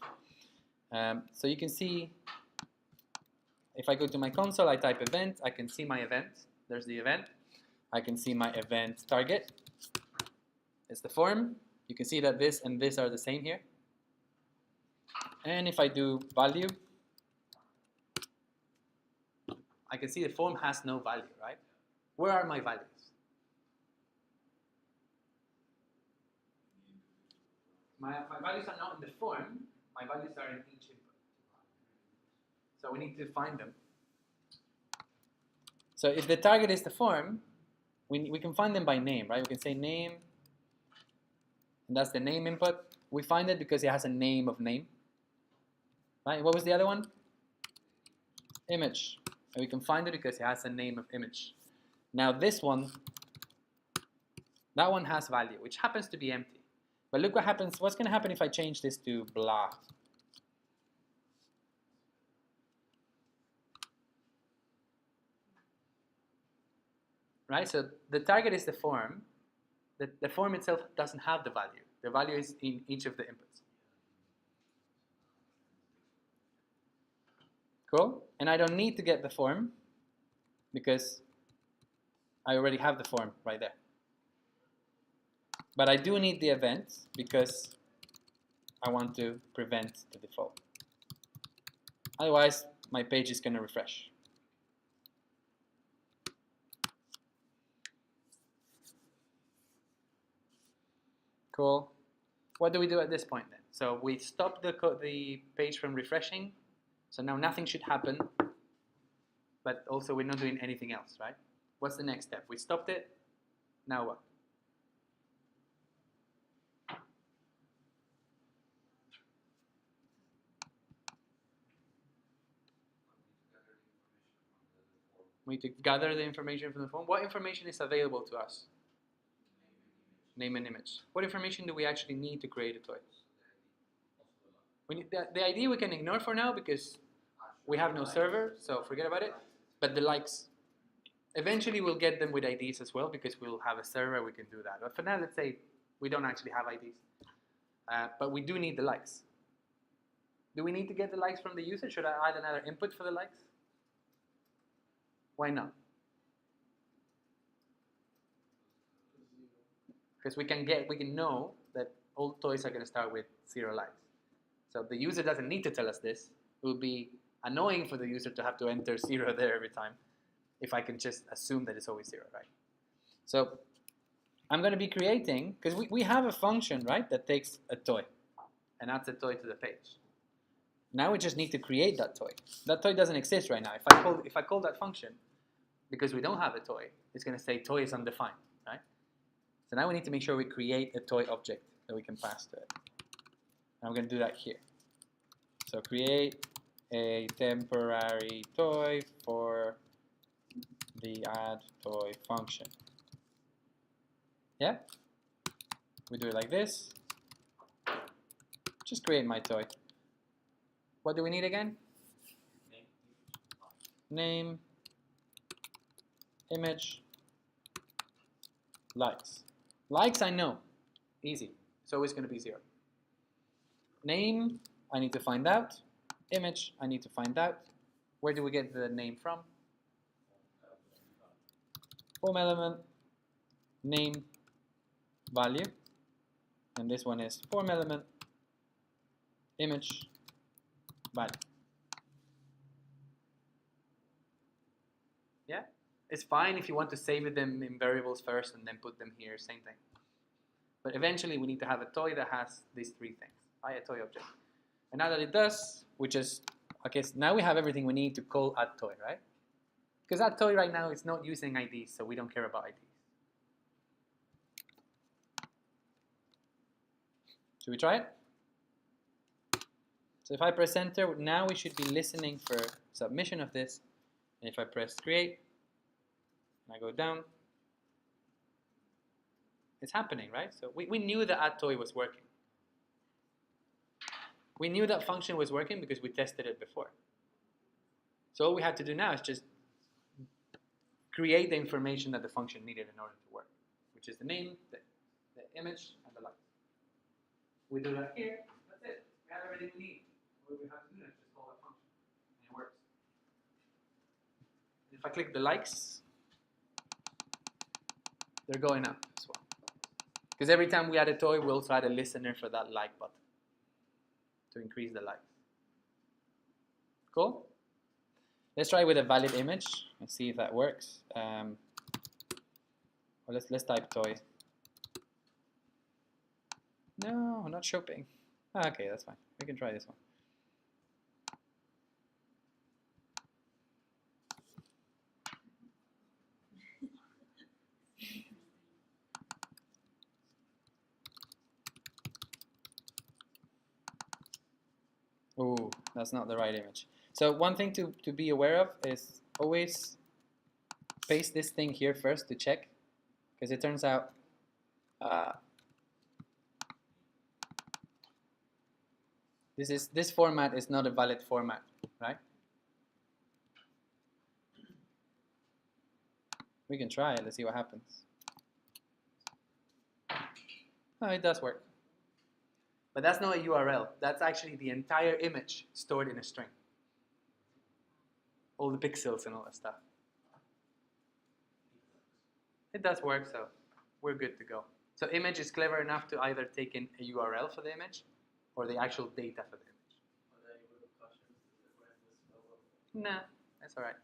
So you can see, if I go to my console, I type event, I can see my event. There's the event. I can see my event target. It's the form. You can see that this and this are the same here. And if I do value, I can see the form has no value, right? Where are my values? My values are not in the form. My values are in each input. So we need to find them. So if the target is the form, we can find them by name, right? We can say name, and that's the name input. We find it because it has a name of name. Right? What was the other one? Image. And we can find it because it has a name of image. Now this one, that one has value, which happens to be empty. But look what happens. What's going to happen if I change this to blah? Right? So the target is the form. The form itself doesn't have the value. The value is in each of the inputs. Cool? And I don't need to get the form because I already have the form right there. But I do need the event because I want to prevent the default. Otherwise, my page is going to refresh. Cool. What do we do at this point then? So we stop the page from refreshing. So now nothing should happen. But also we're not doing anything else, right? What's the next step? We stopped it. Now what? We need to gather the information from the form. What information is available to us? Name and image. What information do we actually need to create a toy? We need the ID we can ignore for now because we have no server, so forget about it. But the likes, eventually we'll get them with IDs as well because we'll have a server, we can do that. But for now, let's say we don't actually have IDs. But we do need the likes. Do we need to get the likes from the user? Should I add another input for the likes? Why not? Because we can know that all toys are going to start with 0 likes. So the user doesn't need to tell us this. It will be annoying for the user to have to enter 0 there every time if I can just assume that it's always 0, right? So I'm going to be creating, because we have a function, right, that takes a toy and adds a toy to the page. Now we just need to create that toy. That toy doesn't exist right now. If I call that function, because we don't have a toy, it's going to say toy is undefined, right? So now we need to make sure we create a toy object that we can pass to it. And I'm going to do that here. So create a temporary toy for the add toy function. Yeah? We do it like this. Just create my toy. What do we need again? Name, image, likes. Likes I know. Easy. It's always going to be 0. Name, I need to find out. Image, I need to find out. Where do we get the name from? Form element, name, value. And this one is form element, image, value. Yeah? It's fine if you want to save them in variables first and then put them here, same thing. But eventually we need to have a toy that has these 3 things. A toy object. And now that it does, we just, okay, so now we have everything we need to call add toy, right? Because add toy right now is not using IDs, so we don't care about IDs. Should we try it? So if I press enter, now we should be listening for submission of this. And if I press create, and I go down, it's happening, right? So we knew that add toy was working. We knew that function was working because we tested it before. So all we have to do now is just create the information that the function needed in order to work, which is the name, the image, and the like. We do that here, that's it. We have everything we need. What we have to do is just call that function, and it works. If I click the likes, they're going up as well. Because every time we add a toy, we also add a listener for that like button to increase the likes. Cool? Let's try with a valid image and see if that works. Or let's type toy. No, not shopping. Okay, that's fine. We can try this one. Ooh, that's not the right image. So one thing to be aware of is always paste this thing here first to check, because it turns out this format is not a valid format, right? We can try it. Let's see what happens. Oh, it does work. But that's not a URL. That's actually the entire image stored in a string. All the pixels and all that stuff. It does work, so we're good to go. So image is clever enough to either take in a URL for the image or the actual data for the image. No, that's all right.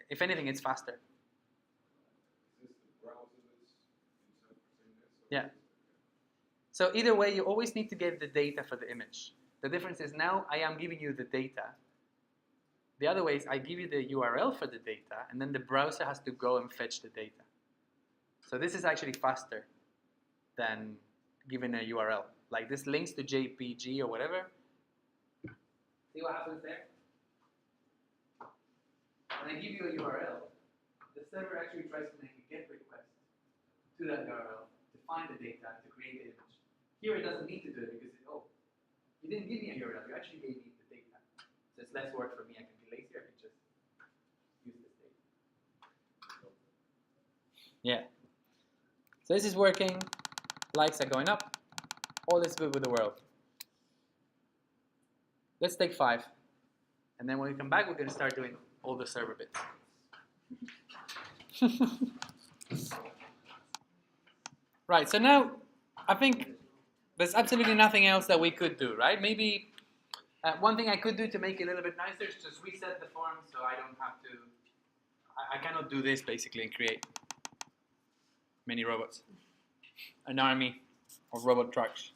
If anything, it's faster. Yeah. So either way, you always need to get the data for the image. The difference is now I am giving you the data. The other way is I give you the URL for the data, and then the browser has to go and fetch the data. So this is actually faster than giving a URL. Like this links to JPG or whatever. See what happens there? When I give you a URL, the server actually tries to make a GET request to that URL to find the data to create the image. Here it doesn't need to do it because you didn't give me a URL, you actually gave me the data. So it's less work for me, I can be lazier, I can just use this data. Yeah. So this is working, likes are going up, all is good with the world. Let's take 5. And then when we come back, we're going to start doing all the server bits. Right, so now I think there's absolutely nothing else that we could do, right? Maybe One thing I could do to make it a little bit nicer is just reset the form so I don't have to, I cannot do this basically and create many robots. An army of robot trucks.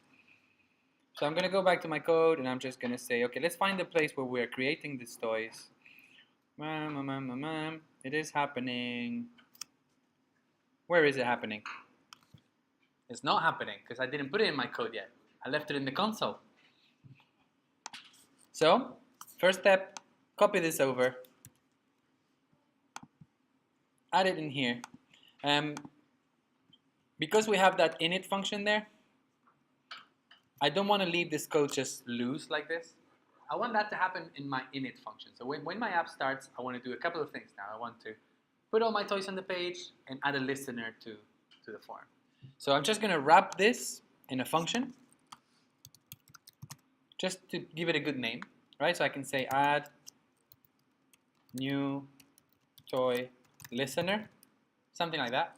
So I'm going to go back to my code and I'm just going to say, okay, let's find the place where we're creating these toys. It is happening. Where is it happening? It's not happening because I didn't put it in my code yet. I left it in the console. So, first step, copy this over. Add it in here. Because we have that init function there, I don't want to leave this code just loose like this. I want that to happen in my init function. So when my app starts, I want to do a couple of things now. I want to put all my toys on the page and add a listener to the form. So I'm just going to wrap this in a function just to give it a good name, right? So I can say add new toy listener, something like that.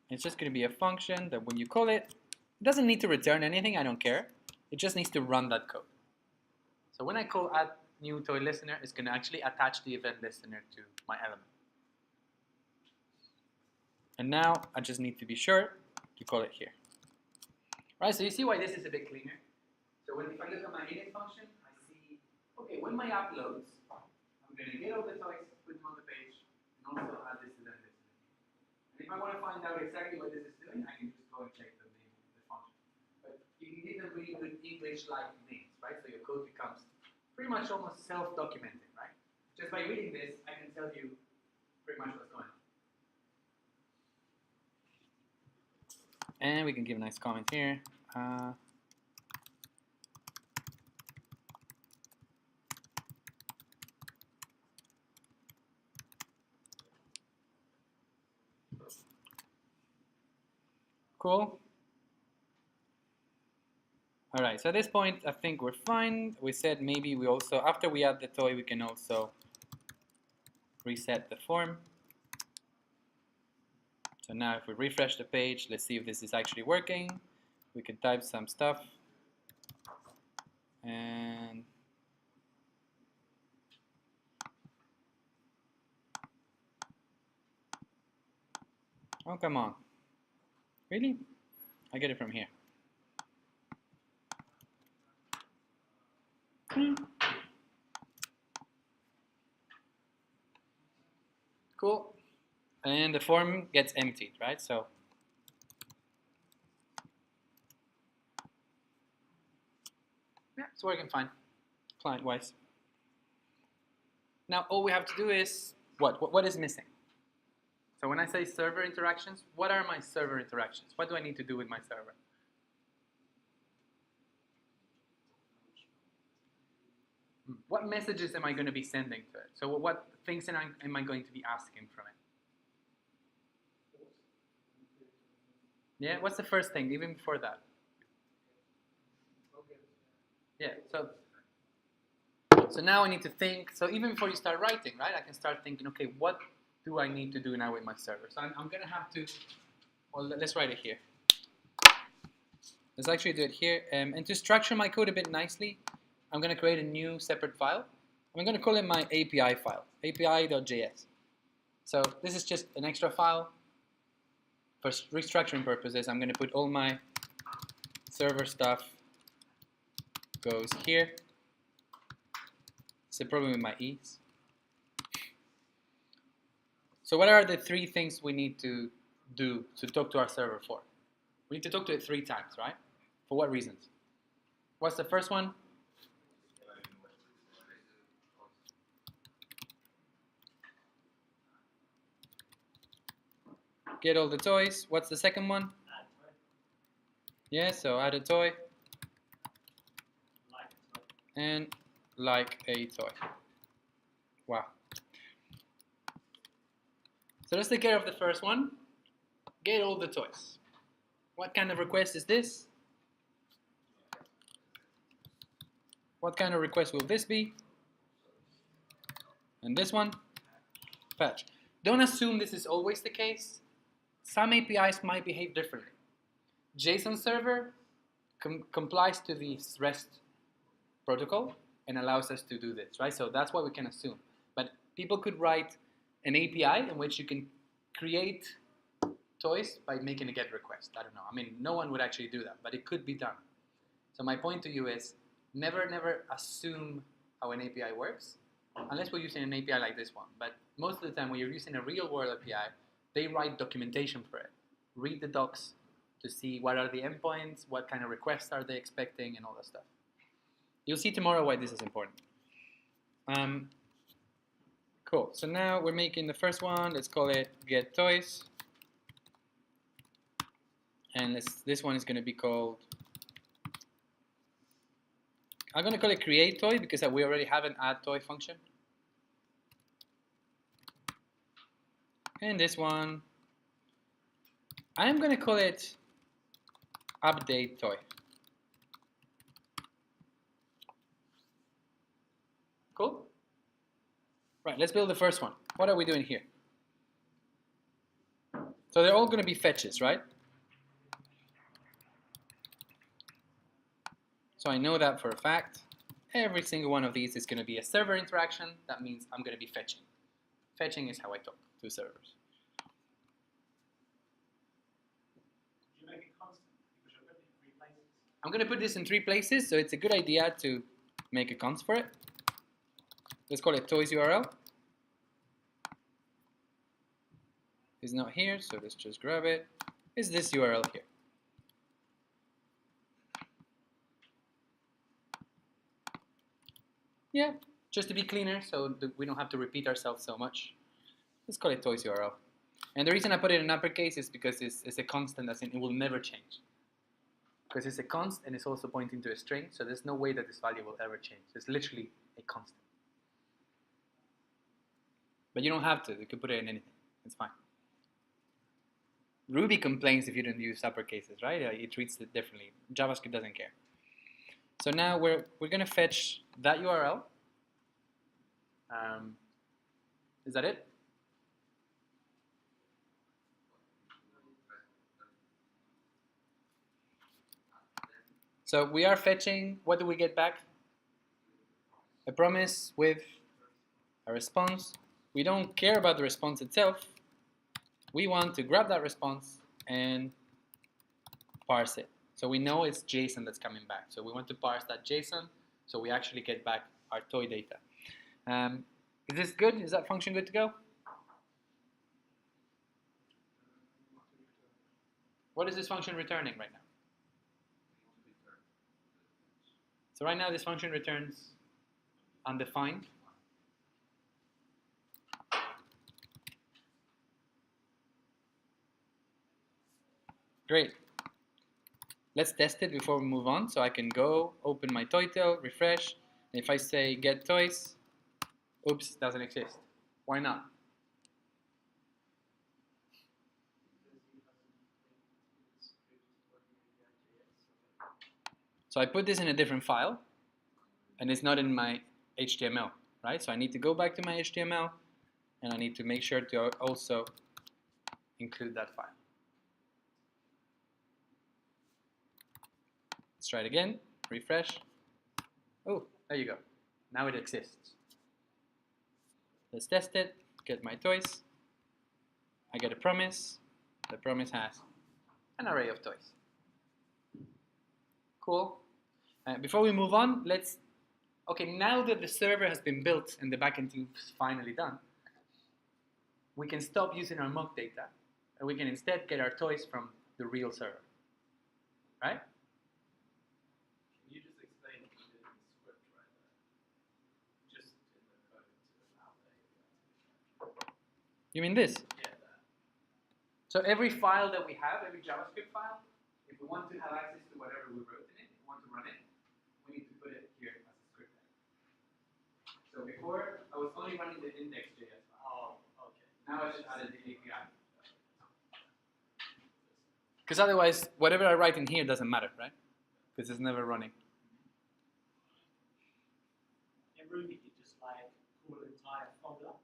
It's just going to be a function that when you call it, it doesn't need to return anything, I don't care. It just needs to run that code. So when I call add new toy listener, it's going to actually attach the event listener to my element. And now I just need to be sure to call it here. Right, so you see why this is a bit cleaner. So if I look at my init function, I see, okay, when my app loads, I'm going to get all the toys, put them on the page, and also add this event listener. And if I want to find out exactly what this is doing, I can just go and check the name of the function. But you can give them really good English-like names, right? So your code becomes pretty much almost self-documented, right? Just by reading this, I can tell you pretty much what's going on. And we can give a nice comment here. Cool. All right, so at this point, I think we're fine. We said maybe we also, after we add the toy, we can also reset the form. So now if we refresh the page, let's see if this is actually working. We can type some stuff. And oh, come on. Really? I get it from here. Cool. And the form gets emptied, right? So yeah, it's working fine, client-wise. Now all we have to do is what is missing? So when I say server interactions, what are my server interactions? What do I need to do with my server? What messages am I going to be sending to it? So what things am I going to be asking from it? Yeah, what's the first thing, even before that? Yeah, so now I need to think, so even before you start writing, right, I can start thinking, okay, what do I need to do now with my server? So I'm going to have to, well, let's write it here. Let's actually do it here. And to structure my code a bit nicely, I'm going to create a new separate file. I'm going to call it my API file, api.js. So this is just an extra file. For restructuring purposes, I'm going to put all my server stuff goes here. It's a problem with my E's. So what are the three things we need to do to talk to our server for? We need to talk to it 3 times, right? For what reasons? What's the first one? Get all the toys. What's the second one? Yeah, so add a toy. And like a toy. Wow. So let's take care of the first one. Get all the toys. What kind of request is this? What kind of request will this be? And this one? Fetch. Don't assume this is always the case. Some APIs might behave differently. JSON server complies to these REST protocol and allows us to do this, right? So that's what we can assume. But people could write an API in which you can create toys by making a GET request. I don't know. I mean, no one would actually do that, but it could be done. So my point to you is never assume how an API works, unless we're using an API like this one. But most of the time when you're using a real-world API, they write documentation for it. Read the docs to see what are the endpoints, what kind of requests are they expecting, and all that stuff. You'll see tomorrow why this is important. Cool. So now we're making the first one. Let's call it get toys. And this one is going to be called, I'm going to call it create toy because we already have an add toy function. And this one, I'm going to call it update toy. Cool? Right, let's build the first one. What are we doing here? So they're all going to be fetches, right? So I know that for a fact. Every single one of these is going to be a server interaction. That means I'm going to be fetching. Fetching is how I talk to servers. You make it constant because you're putting it in 3 places. I'm going to put this in 3 places, so it's a good idea to make a const for it. Let's call it toys URL. It's not here, so let's just grab it. It's this URL here. Yeah, just to be cleaner, so we don't have to repeat ourselves so much. Let's call it toys URL. And the reason I put it in uppercase is because it's a constant, as in it will never change. Because it's a const and it's also pointing to a string, so there's no way that this value will ever change. It's literally a constant. But you don't have to. You can put it in anything. It's fine. Ruby complains if you don't use uppercases, right? It treats it differently. JavaScript doesn't care. So now we're going to fetch that URL. Is that it? So we are fetching, what do we get back? A promise with a response. We don't care about the response itself. We want to grab that response and parse it. So we know it's JSON that's coming back. So we want to parse that JSON so we actually get back our toy data. Is this good? Is that function good to go? What is this function returning right now? So right now this function returns undefined. Great. Let's test it before we move on. So I can go open my toytail, refresh. And if I say get toys, oops, doesn't exist. Why not? So I put this in a different file, and it's not in my HTML, right? So I need to go back to my HTML, and I need to make sure to also include that file. Let's try it again, refresh. Oh, there you go. Now it exists. Let's test it, get my toys. I get a promise. The promise has an array of toys. Cool. Before we move on, okay, now that the server has been built and the backend team is finally done, we can stop using our mock data and we can instead get our toys from the real server, right? Can you just explain what you did in the script right there? Just in the code to allow that. You mean this? Yeah, that. So every file that we have, every JavaScript file, if we want to have access to whatever we wrote in it, if we want to run it, we need to put it here as a script. So before, I was only running the index.js file. Oh, okay. Now I just added the API. Because otherwise, whatever I write in here doesn't matter, right? Because it's never running. In Ruby, you just like pull an entire folder.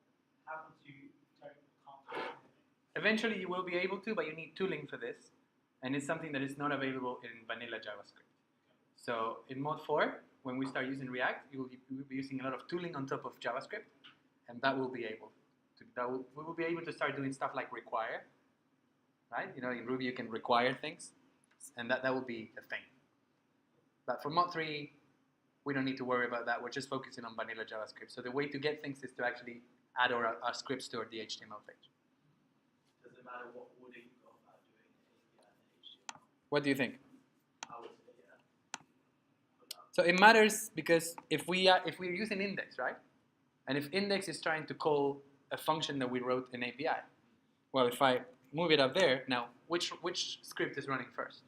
How would you turn the content? Eventually, you will be able to, but you need tooling for this. And it's something that is not available in vanilla JavaScript. So in mod 4, when we start using React, you will be using a lot of tooling on top of JavaScript, and that will be able to, we will be able to start doing stuff like require, right? You know, in Ruby you can require things, and that will be a thing. But for Mod 3, we don't need to worry about that. We're just focusing on vanilla JavaScript. So the way to get things is to actually add our scripts to the HTML page. Does it matter what order you go about doing the API and HTML? What do you think? I would say, yeah. So it matters because if we're using index, right? And if index is trying to call a function that we wrote in API, well, if I move it up there, now which script is running first?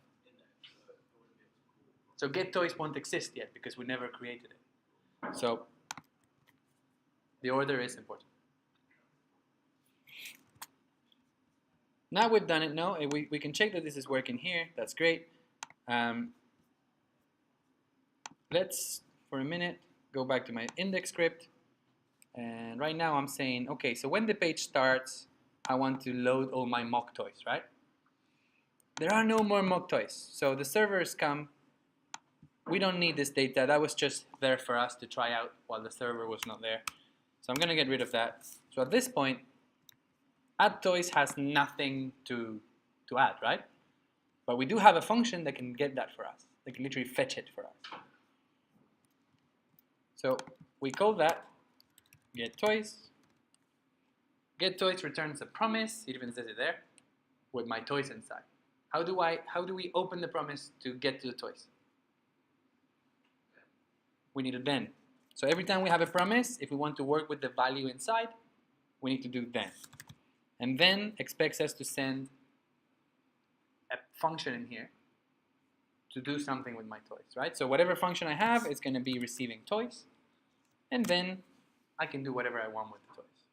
So get toys won't exist yet because we never created it. So the order is important. Now we've done it. No, we can check that this is working here. That's great. Let's, for a minute, go back to my index script. And right now I'm saying, okay, so when the page starts, I want to load all my mock toys, right? There are no more mock toys. So the servers come. We don't need this data. That was just there for us to try out while the server was not there. So I'm going to get rid of that. So at this point, add toys has nothing to add, right? But we do have a function that can get that for us. They can literally fetch it for us. So we call that get toys. Get toys returns a promise. It even says it there with my toys inside. How do we open the promise to get to the toys? We need a then. So every time we have a promise, if we want to work with the value inside, we need to do then. And then expects us to send a function in here to do something with my toys, right? So whatever function I have is going to be receiving toys, and then I can do whatever I want with the toys.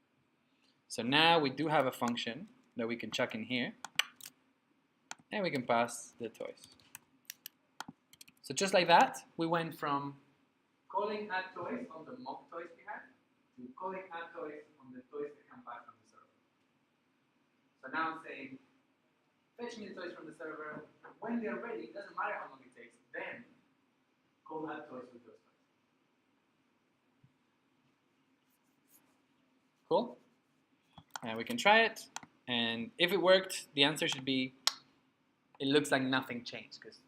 So now we do have a function that we can chuck in here, and we can pass the toys. So just like that, we went from calling add toys on the mock toys we had to calling add toys on the toys that come back from the server. So now I'm saying, fetch me the toys from the server. When they're ready, it doesn't matter how long it takes, then call add toys with those toys. Cool? And we can try it. And if it worked, the answer should be, it looks like nothing changed because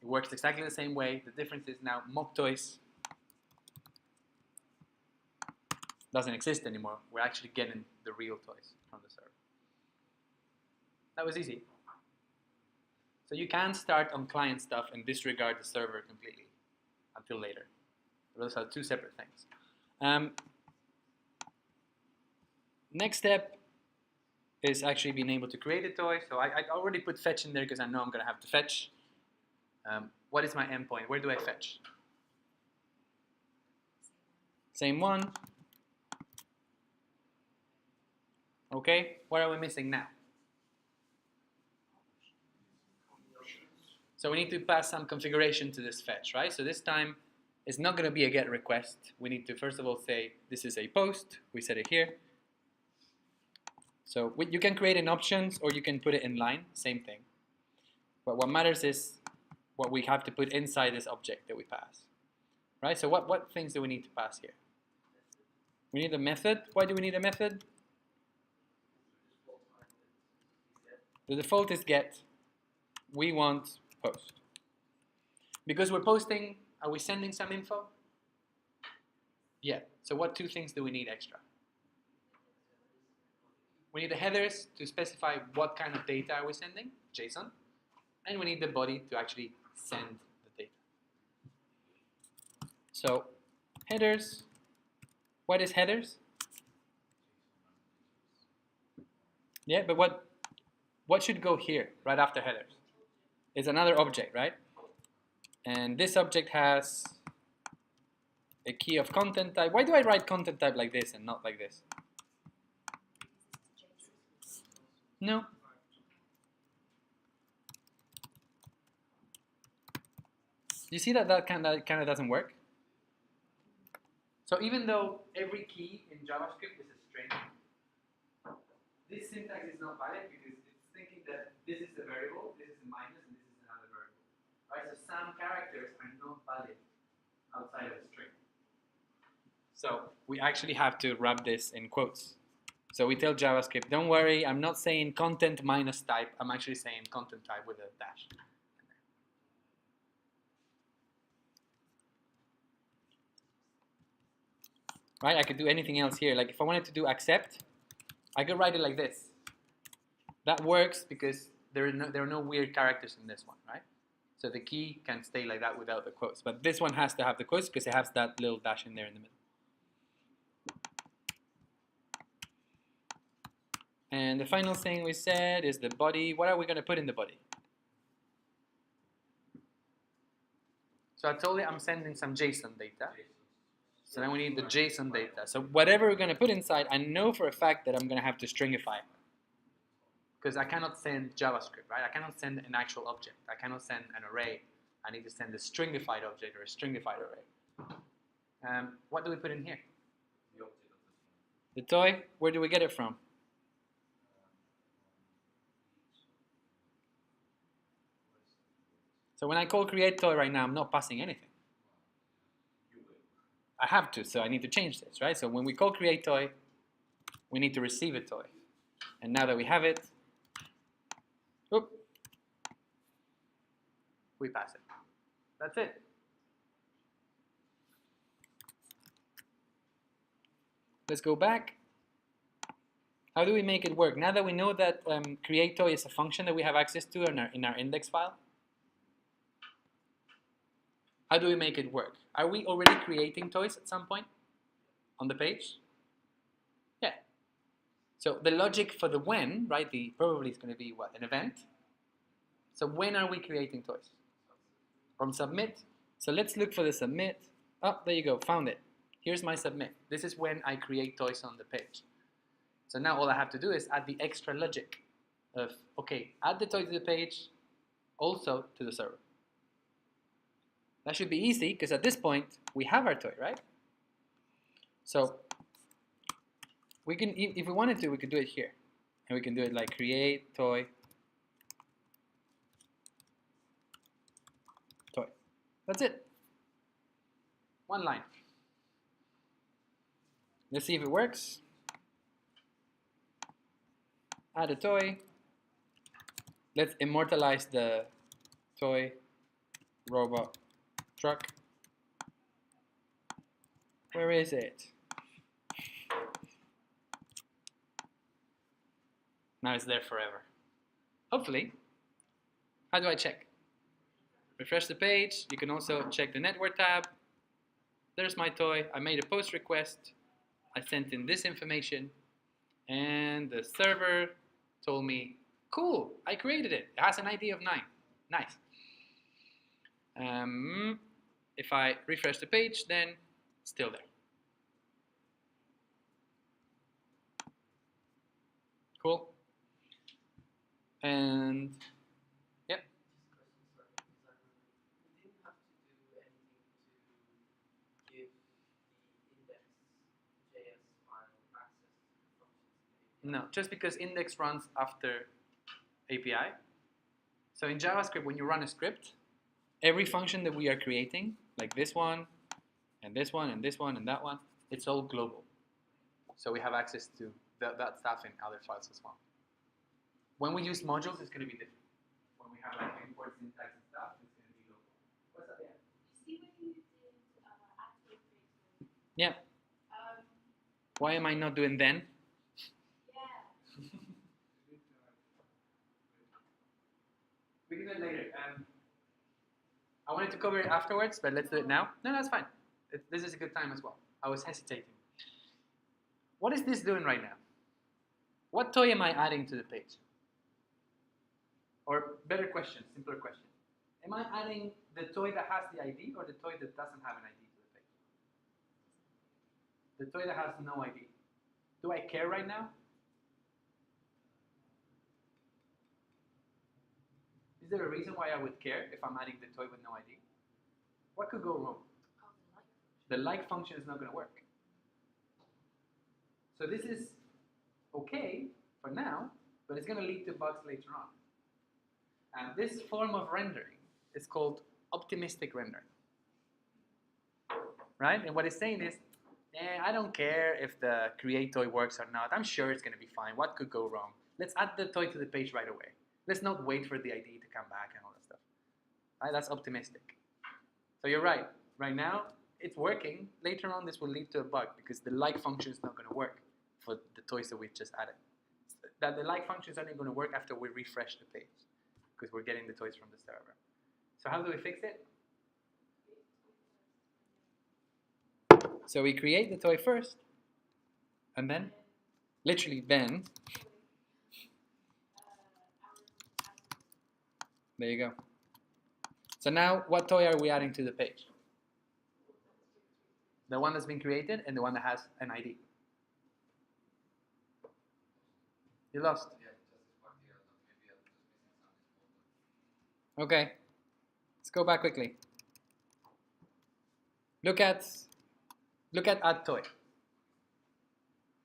it works exactly the same way. The difference is now mock toys doesn't exist anymore. We're actually getting the real toys from the server. That was easy. So you can start on client stuff and disregard the server completely until later. Those are two separate things. Next step is actually being able to create a toy. So I already put fetch in there because I know I'm going to have to fetch. What is my endpoint? Where do I fetch? Same one. Okay, what are we missing now? So we need to pass some configuration to this fetch, right? So this time, it's not going to be a GET request. We need to first of all say, this is a post. We set it here. So you can create in options or you can put it in line, same thing. But what matters is what we have to put inside this object that we pass, right? So what things do we need to pass here? We need a method. Why do we need a method? The default is get. We want post. Because we're posting, are we sending some info? Yeah. So what two things do we need extra? We need the headers to specify what kind of data are we sending, JSON, and we need the body to actually send the data. So headers, what is headers? Yeah, but what should go here right after headers? It's another object, right? And this object has a key of content type. Why do I write content type like this and not like this? No. You see that kind of doesn't work? So even though every key in JavaScript is a string, this syntax is not valid because it's thinking that this is a variable, this is a minus, and this is another variable. Right? So some characters are not valid outside of the string. So we actually have to wrap this in quotes. So we tell JavaScript, don't worry, I'm not saying content minus type, I'm actually saying content type with a dash. Right, I could do anything else here. Like if I wanted to do accept, I could write it like this. That works because there are no weird characters in this one, right? So the key can stay like that without the quotes. But this one has to have the quotes because it has that little dash in there in the middle. And the final thing we said is the body. What are we going to put in the body? So I told you I'm sending some JSON data. So then we need the JSON data. So whatever we're going to put inside, I know for a fact that I'm going to have to stringify it. Because I cannot send JavaScript, right? I cannot send an actual object. I cannot send an array. I need to send a stringified object or a stringified array. What do we put in here? The object of The toy. Where do we get it from? So when I call create toy right now, I'm not passing anything. I have to, so I need to change this, right? So when we call create toy, we need to receive a toy. And now that we have it, whoop, we pass it. That's it. Let's go back. How do we make it work? Now that we know that create toy is a function that we have access to in our index file, how do we make it work? Are we already creating toys at some point on the page? Yeah. So the logic for the when, right, the probably is going to be what, an event? So when are we creating toys? From submit. So let's look for the submit. Oh, there you go, found it. Here's my submit. This is when I create toys on the page. So now all I have to do is add the extra logic of, okay, add the toy to the page, also to the server. That should be easy because at this point we have our toy, right? So we can, if we wanted to, we could do it here. And we can do it like create toy. Toy. That's it. One line. Let's see if it works. Add a toy. Let's immortalize the toy robot truck. Where is it? Now it's there forever. Hopefully. How do I check? Refresh the page. You can also check the network tab. There's my toy. I made a post request. I sent in this information. And the server told me, cool, I created it. It has an ID of 9. Nice. If I refresh the page, then it's still there. Cool. And yep. We didn't have to do anything to give the index.js file access to the functions. No, just because index runs after API. So in JavaScript, when you run a script, every function that we are creating, like this one, and this one, and this one, and that one, it's all global. So we have access to that stuff in other files as well. When we use modules, it's going to be different. When we have like import syntax and stuff, it's going to be local. What's up there? You see when you did activate Facebook? Yeah. Why am I not doing then? Yeah. We can do it later. I wanted to cover it afterwards, but let's do it now. No, that's fine. This is a good time as well. I was hesitating. What is this doing right now? What toy am I adding to the page? Or better question, simpler question. Am I adding the toy that has the ID or the toy that doesn't have an ID to the page? The toy that has no ID. Do I care right now? Is there a reason why I would care if I'm adding the toy with no ID? What could go wrong? The like function is not going to work. So this is okay for now, but it's going to lead to bugs later on. And this form of rendering is called optimistic rendering. right? And what it's saying is, I don't care if the create toy works or not. I'm sure it's going to be fine. What could go wrong? Let's add the toy to the page right away. Let's not wait for the ID to come back and all that stuff. Right? That's optimistic. So you're right. Right now, it's working. Later on, this will lead to a bug because the like function is not going to work for the toys that we've just added. That the like function is only going to work after we refresh the page because we're getting the toys from the server. So how do we fix it? So we create the toy first, and then, literally then, there you go. So now, what toy are we adding to the page? The one that's been created and the one that has an ID. You lost. Okay. Let's go back quickly. Look at add toy.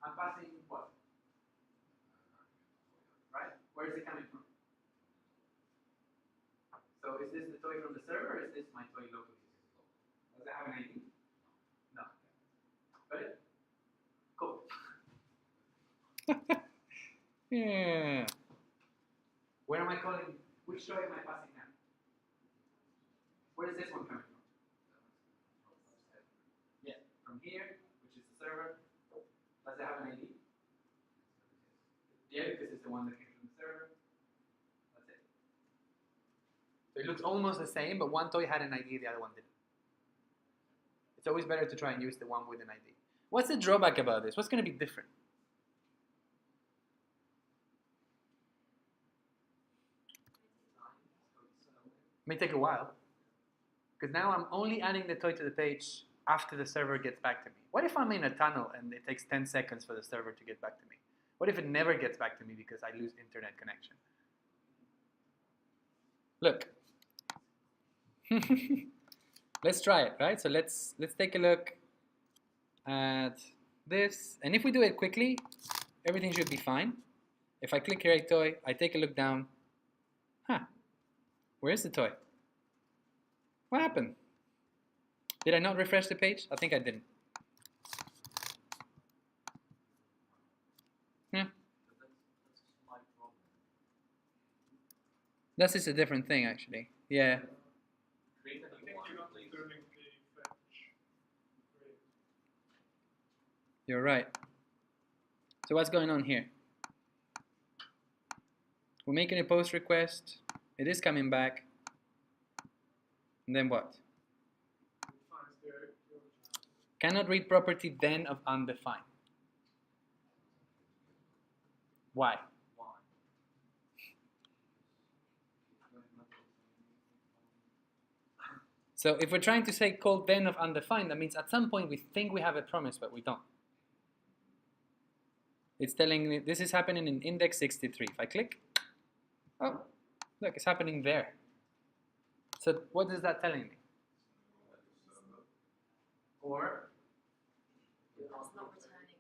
I'm passing what? Right? Where is it coming from? So is this the toy from the server or is this my toy locally? Does it have an ID? No. Got it? Cool. Yeah. Where am I calling? Which toy am I passing now? Where is this one coming from? Yeah, from here, which is the server. Does it have an ID? Yeah, because it's the one that came from the server. That's it. So it looks almost the same, but one toy had an ID, the other one didn't. It's always better to try and use the one with an ID. What's the drawback about this? What's going to be different? It may take a while. Because now I'm only adding the toy to the page after the server gets back to me. What if I'm in a tunnel and it takes 10 seconds for the server to get back to me? What if it never gets back to me because I lose internet connection? Look. Let's try it, right? So let's take a look at this. And if we do it quickly, everything should be fine. If I click create toy, I take a look down. Huh. Where's the toy? What happened? Did I not refresh the page? I think I didn't. Yeah. That's just a different thing, actually. Yeah. You're right. So what's going on here? We're making a post request. It is coming back. And then what? Cannot read property then of undefined. Why? So if we're trying to say call then of undefined, that means at some point we think we have a promise, but we don't. It's telling me this is happening in index 63. If I click, oh, look, it's happening there. So what is that telling me? Or It's not returning.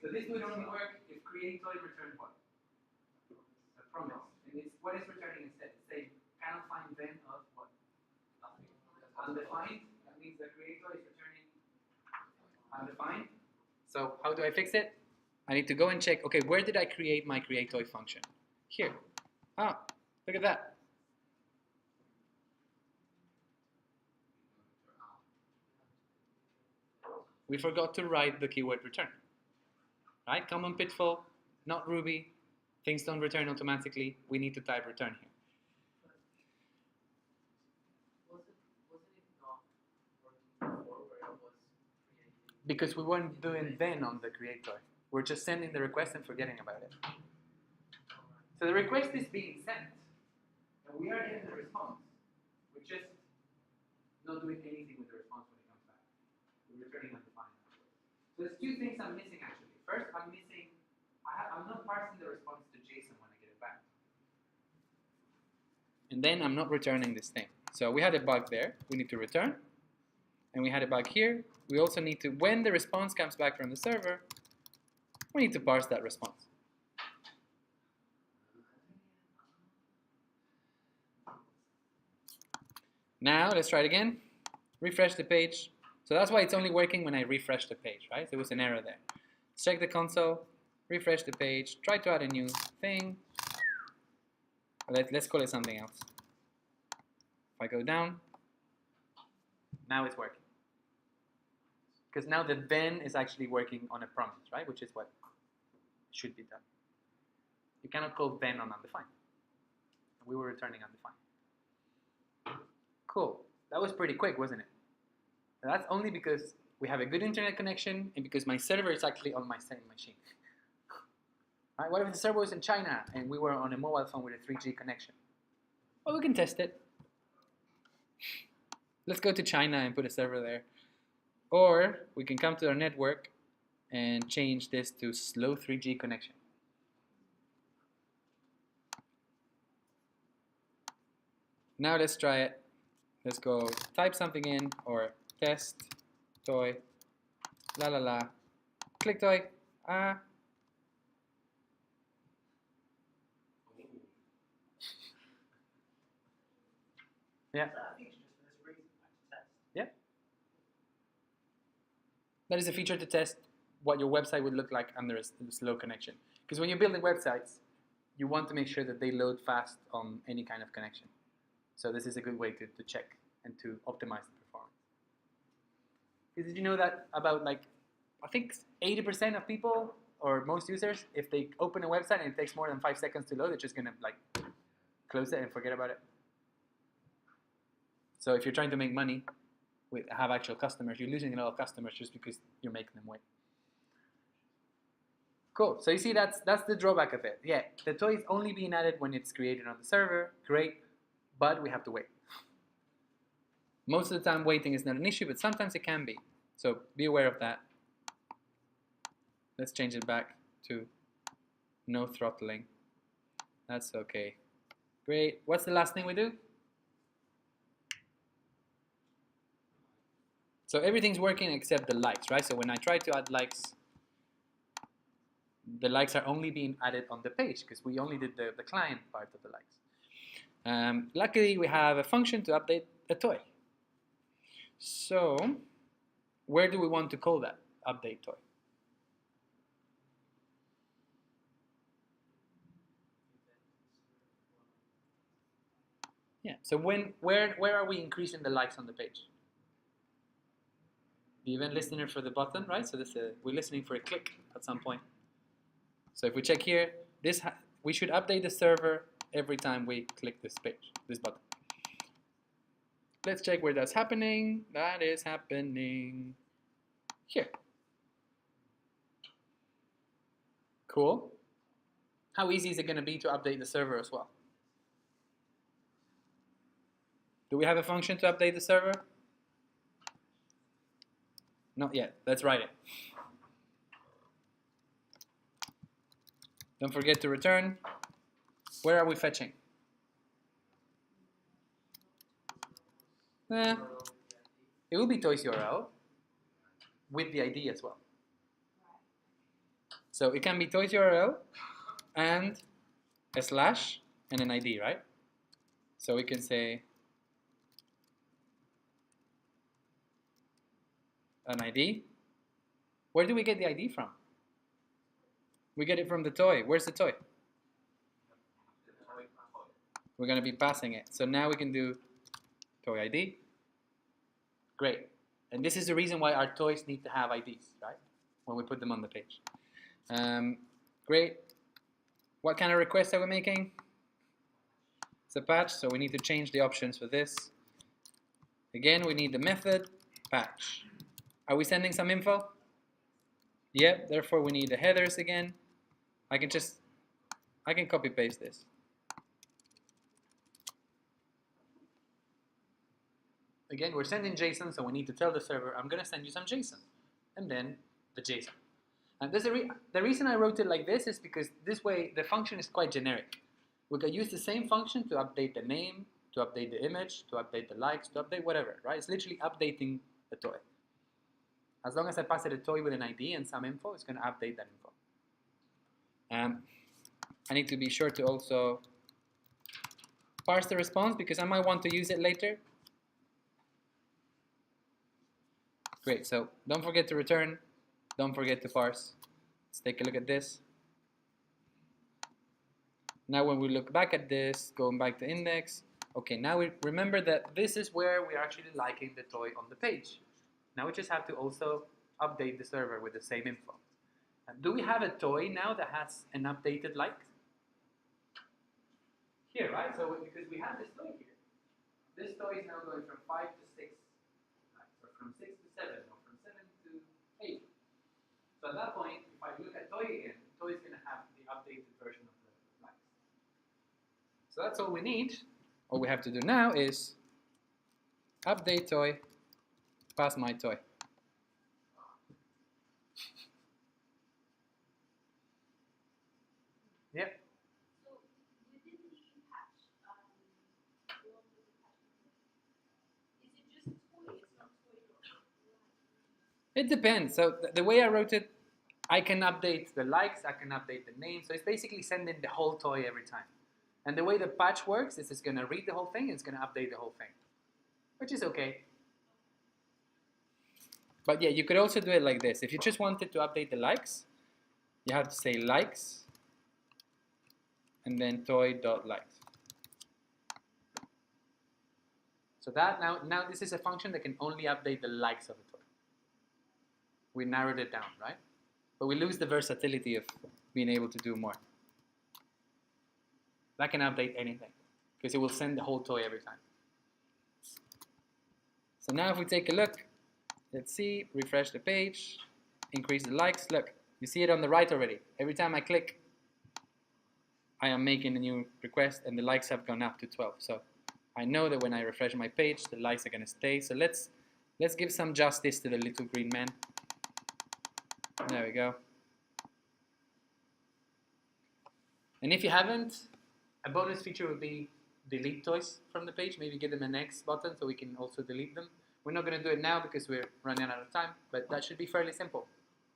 so this would only work if create toy returned what? A promise. And it's what is returning instead? It's saying cannot find then of what? Nothing. Undefined. That means the create toy is returning undefined. So how do I fix it? I need to go and check, okay, where did I create my create toy function? Here. Ah, look at that. We forgot to write the keyword return. Right? Common pitfall, not Ruby. Things don't return automatically. We need to type return here. Wasn't it not working before where it was creating? Because we weren't doing then on the create toy. We're just sending the request and forgetting about it. So the request is being sent, and we are getting the response. We're just not doing anything with the response when it comes back. We're returning undefined. So there's two things I'm missing actually. First, I'm missing, I'm not parsing the response to JSON when I get it back. And then I'm not returning this thing. So we had a bug there, we need to return. And we had a bug here. We also need to, when the response comes back from the server, we need to parse that response. Now, let's try it again. refresh the page. So that's why it's only working when I refresh the page, right? There was an error there. Check the console, refresh the page, try to add a new thing. Let's call it something else. If I go down, now it's working. Because now the then is actually working on a promise, right? Which is what should be done. You cannot call then on undefined. We were returning undefined. Cool. That was pretty quick, wasn't it? And that's only because we have a good internet connection and because my server is actually on my same machine. Right? What if the server was in China and we were on a mobile phone with a 3G connection? Well, we can test it. Let's go to China and put a server there. Or we can come to our network and change this to slow 3G connection. Now let's try it. Let's go type something in, or test toy, la la la, click toy, Yeah. That feature just for this reason, like to test. Yeah. That is a feature to test what your website would look like under a slow connection. Because when you're building websites, you want to make sure that they load fast on any kind of connection. So this is a good way to check and to optimize the performance. Did you know that about I think 80% of people or most users, if they open a website and it takes more than 5 seconds to load, they're just gonna close it and forget about it. So if you're trying to make money, have actual customers, you're losing a lot of customers just because you're making them wait. Cool. So you see that's the drawback of it. Yeah, the toy is only being added when it's created on the server. Great, but we have to wait. Most of the time waiting is not an issue, but sometimes it can be. So be aware of that. Let's change it back to no throttling. That's okay. Great. What's the last thing we do? So everything's working except the likes, right? So when I try to add likes, the likes are only being added on the page because we only did the client part of the likes. Luckily, we have a function to update a toy. So where do we want to call that update toy? Yeah. So where are we increasing the likes on the page? The event listener for the button, right? So we're listening for a click at some point. So if we check here, we should update the server every time we click this button. Let's check where that's happening. That is happening here. Cool. How easy is it going to be to update the server as well? Do we have a function to update the server? Not yet. Let's write it. Don't forget to return. Where are we fetching? It will be toys URL with the ID as well. So it can be toys URL and a slash and an ID, right? So we can say an ID. Where do we get the ID from? We get it from the toy. Where's the toy? We're going to be passing it. So now we can do toy ID. Great. And this is the reason why our toys need to have IDs, right? When we put them on the page. Great. What kind of request are we making? It's a patch, so we need to change the options for this. Again, we need the method patch. Are we sending some info? Yep, therefore we need the headers again. I can copy paste this. Again, we're sending JSON, so we need to tell the server, I'm going to send you some JSON. And then the JSON. And the reason I wrote it like this is because this way the function is quite generic. We can use the same function to update the name, to update the image, to update the likes, to update whatever, right? It's literally updating the toy. As long as I pass it a toy with an ID and some info, it's going to update that info. I need to be sure to also parse the response because I might want to use it later. Great, so don't forget to return, don't forget to parse. Let's take a look at this. Now when we look back at this, going back to index, okay, now we remember that this is where we're actually liking the toy on the page. Now we just have to also update the server with the same info. And do we have a toy now that has an updated like? Here, right? So because we have this toy here. This toy is now going from 5 to 6, or from 6 to 7, or from 7 to 8. So at that point, if I look at toy again, toy is going to have the updated version of the likes. So that's all we need. All we have to do now is update toy, pass my toy. Yep. So within the patch, along with the patch, is it just toy? It's not toy. It depends. So the way I wrote it, I can update the likes, I can update the name. So it's basically sending the whole toy every time. And the way the patch works is it's going to read the whole thing, it's going to update the whole thing, which is okay. But yeah, you could also do it like this. If you just wanted to update the likes, you have to say likes and then toy.likes. So that now this is a function that can only update the likes of a toy. We narrowed it down, right? But we lose the versatility of being able to do more. That can update anything because it will send the whole toy every time. So now if we take a look, let's see, refresh the page, increase the likes. Look, you see it on the right already. Every time I click, I am making a new request and the likes have gone up to 12. So I know that when I refresh my page, the likes are going to stay. So let's give some justice to the little green man. There we go. And if you haven't, a bonus feature would be delete toys from the page. Maybe give them an X button so we can also delete them. We're not going to do it now because we're running out of time, but that should be fairly simple.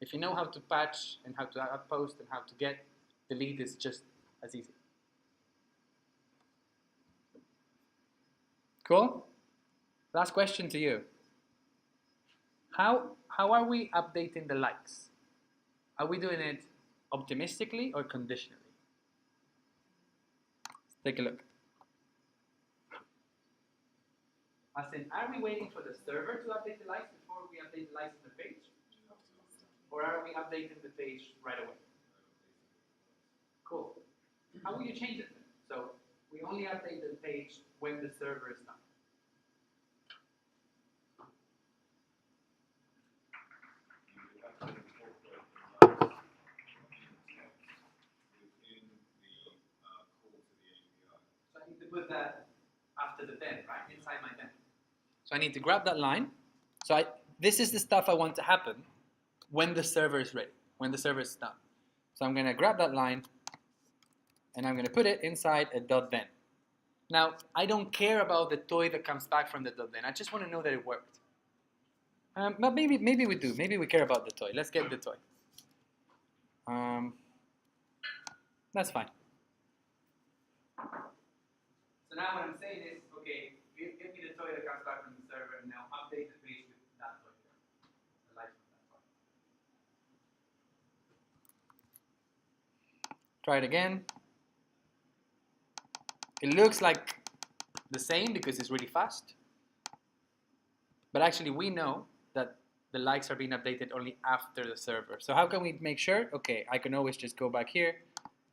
If you know how to patch and how to outpost and how to get, delete is just as easy. Cool? Last question to you. How are we updating the likes? Are we doing it optimistically or conditionally? Let's take a look. As in, are we waiting for the server to update the likes before we update the likes on the page? Or are we updating the page right away? Cool. How will you change it then? So we only update the page when the server is done. So I need to put that after the then, right? Inside my then. So I need to grab that line. So this is the stuff I want to happen when the server is ready, when the server is done. So I'm going to grab that line and I'm going to put it inside a .then. Now, I don't care about the toy that comes back from the .then. I just want to know that it worked. But maybe we do. Maybe we care about the toy. Let's get the toy. That's fine. So now what I'm saying is, okay, give me the toy that comes back from the server, and now update the page with that toy there. The light from that toy. Try it again. It looks like the same because it's really fast. But actually we know that the likes are being updated only after the server. So how can we make sure? Okay, I can always just go back here,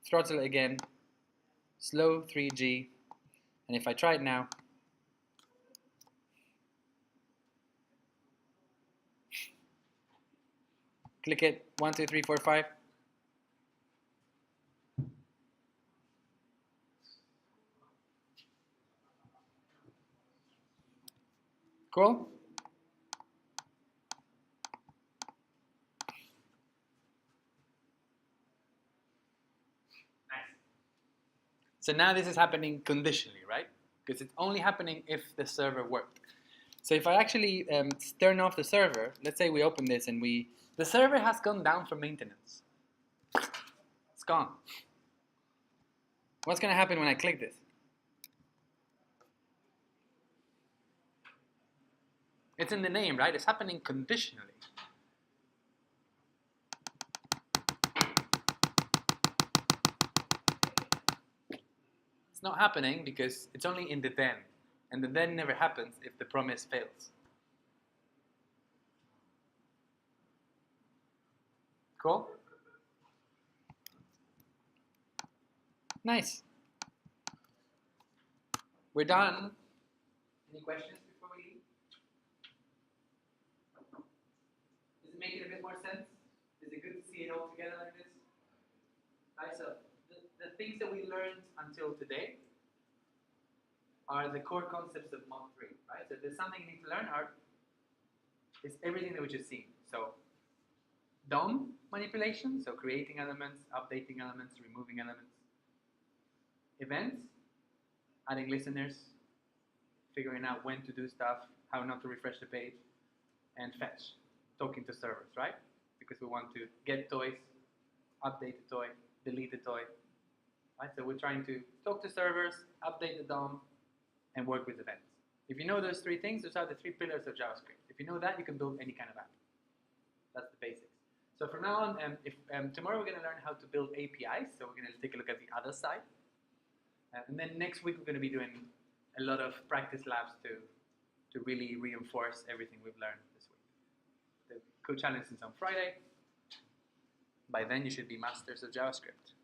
throttle it again, slow 3G, and if I try it now, click it, 1, 2, 3, 4, 5. Cool? Nice. So now this is happening conditionally, right? Because it's only happening if the server worked. So if I actually turn off the server, let's say we open this and the server has gone down for maintenance. It's gone. What's going to happen when I click this? It's in the name, right? It's happening conditionally. It's not happening because it's only in the then. And the then never happens if the promise fails. Cool? Nice. We're done. Any questions before we leave? Does it make it a bit more sense? Is it good to see it all together like this? Right, so the things that we learned until today are the core concepts of Mod 3, right? So if there's something you need to learn, it's everything that we just seen. So DOM manipulation, so creating elements, updating elements, removing elements. Events, adding listeners, figuring out when to do stuff, how not to refresh the page. And fetch, talking to servers, right? Because we want to get toys, update the toy, delete the toy. Right? So we're trying to talk to servers, update the DOM, and work with events. If you know those three things, those are the three pillars of JavaScript. If you know that, you can build any kind of app. That's the basics. So from now on, tomorrow we're going to learn how to build APIs. So we're going to take a look at the other side. And then next week we're going to be doing a lot of practice labs to really reinforce everything we've learned this week. The code challenge is on Friday. By then you should be masters of JavaScript.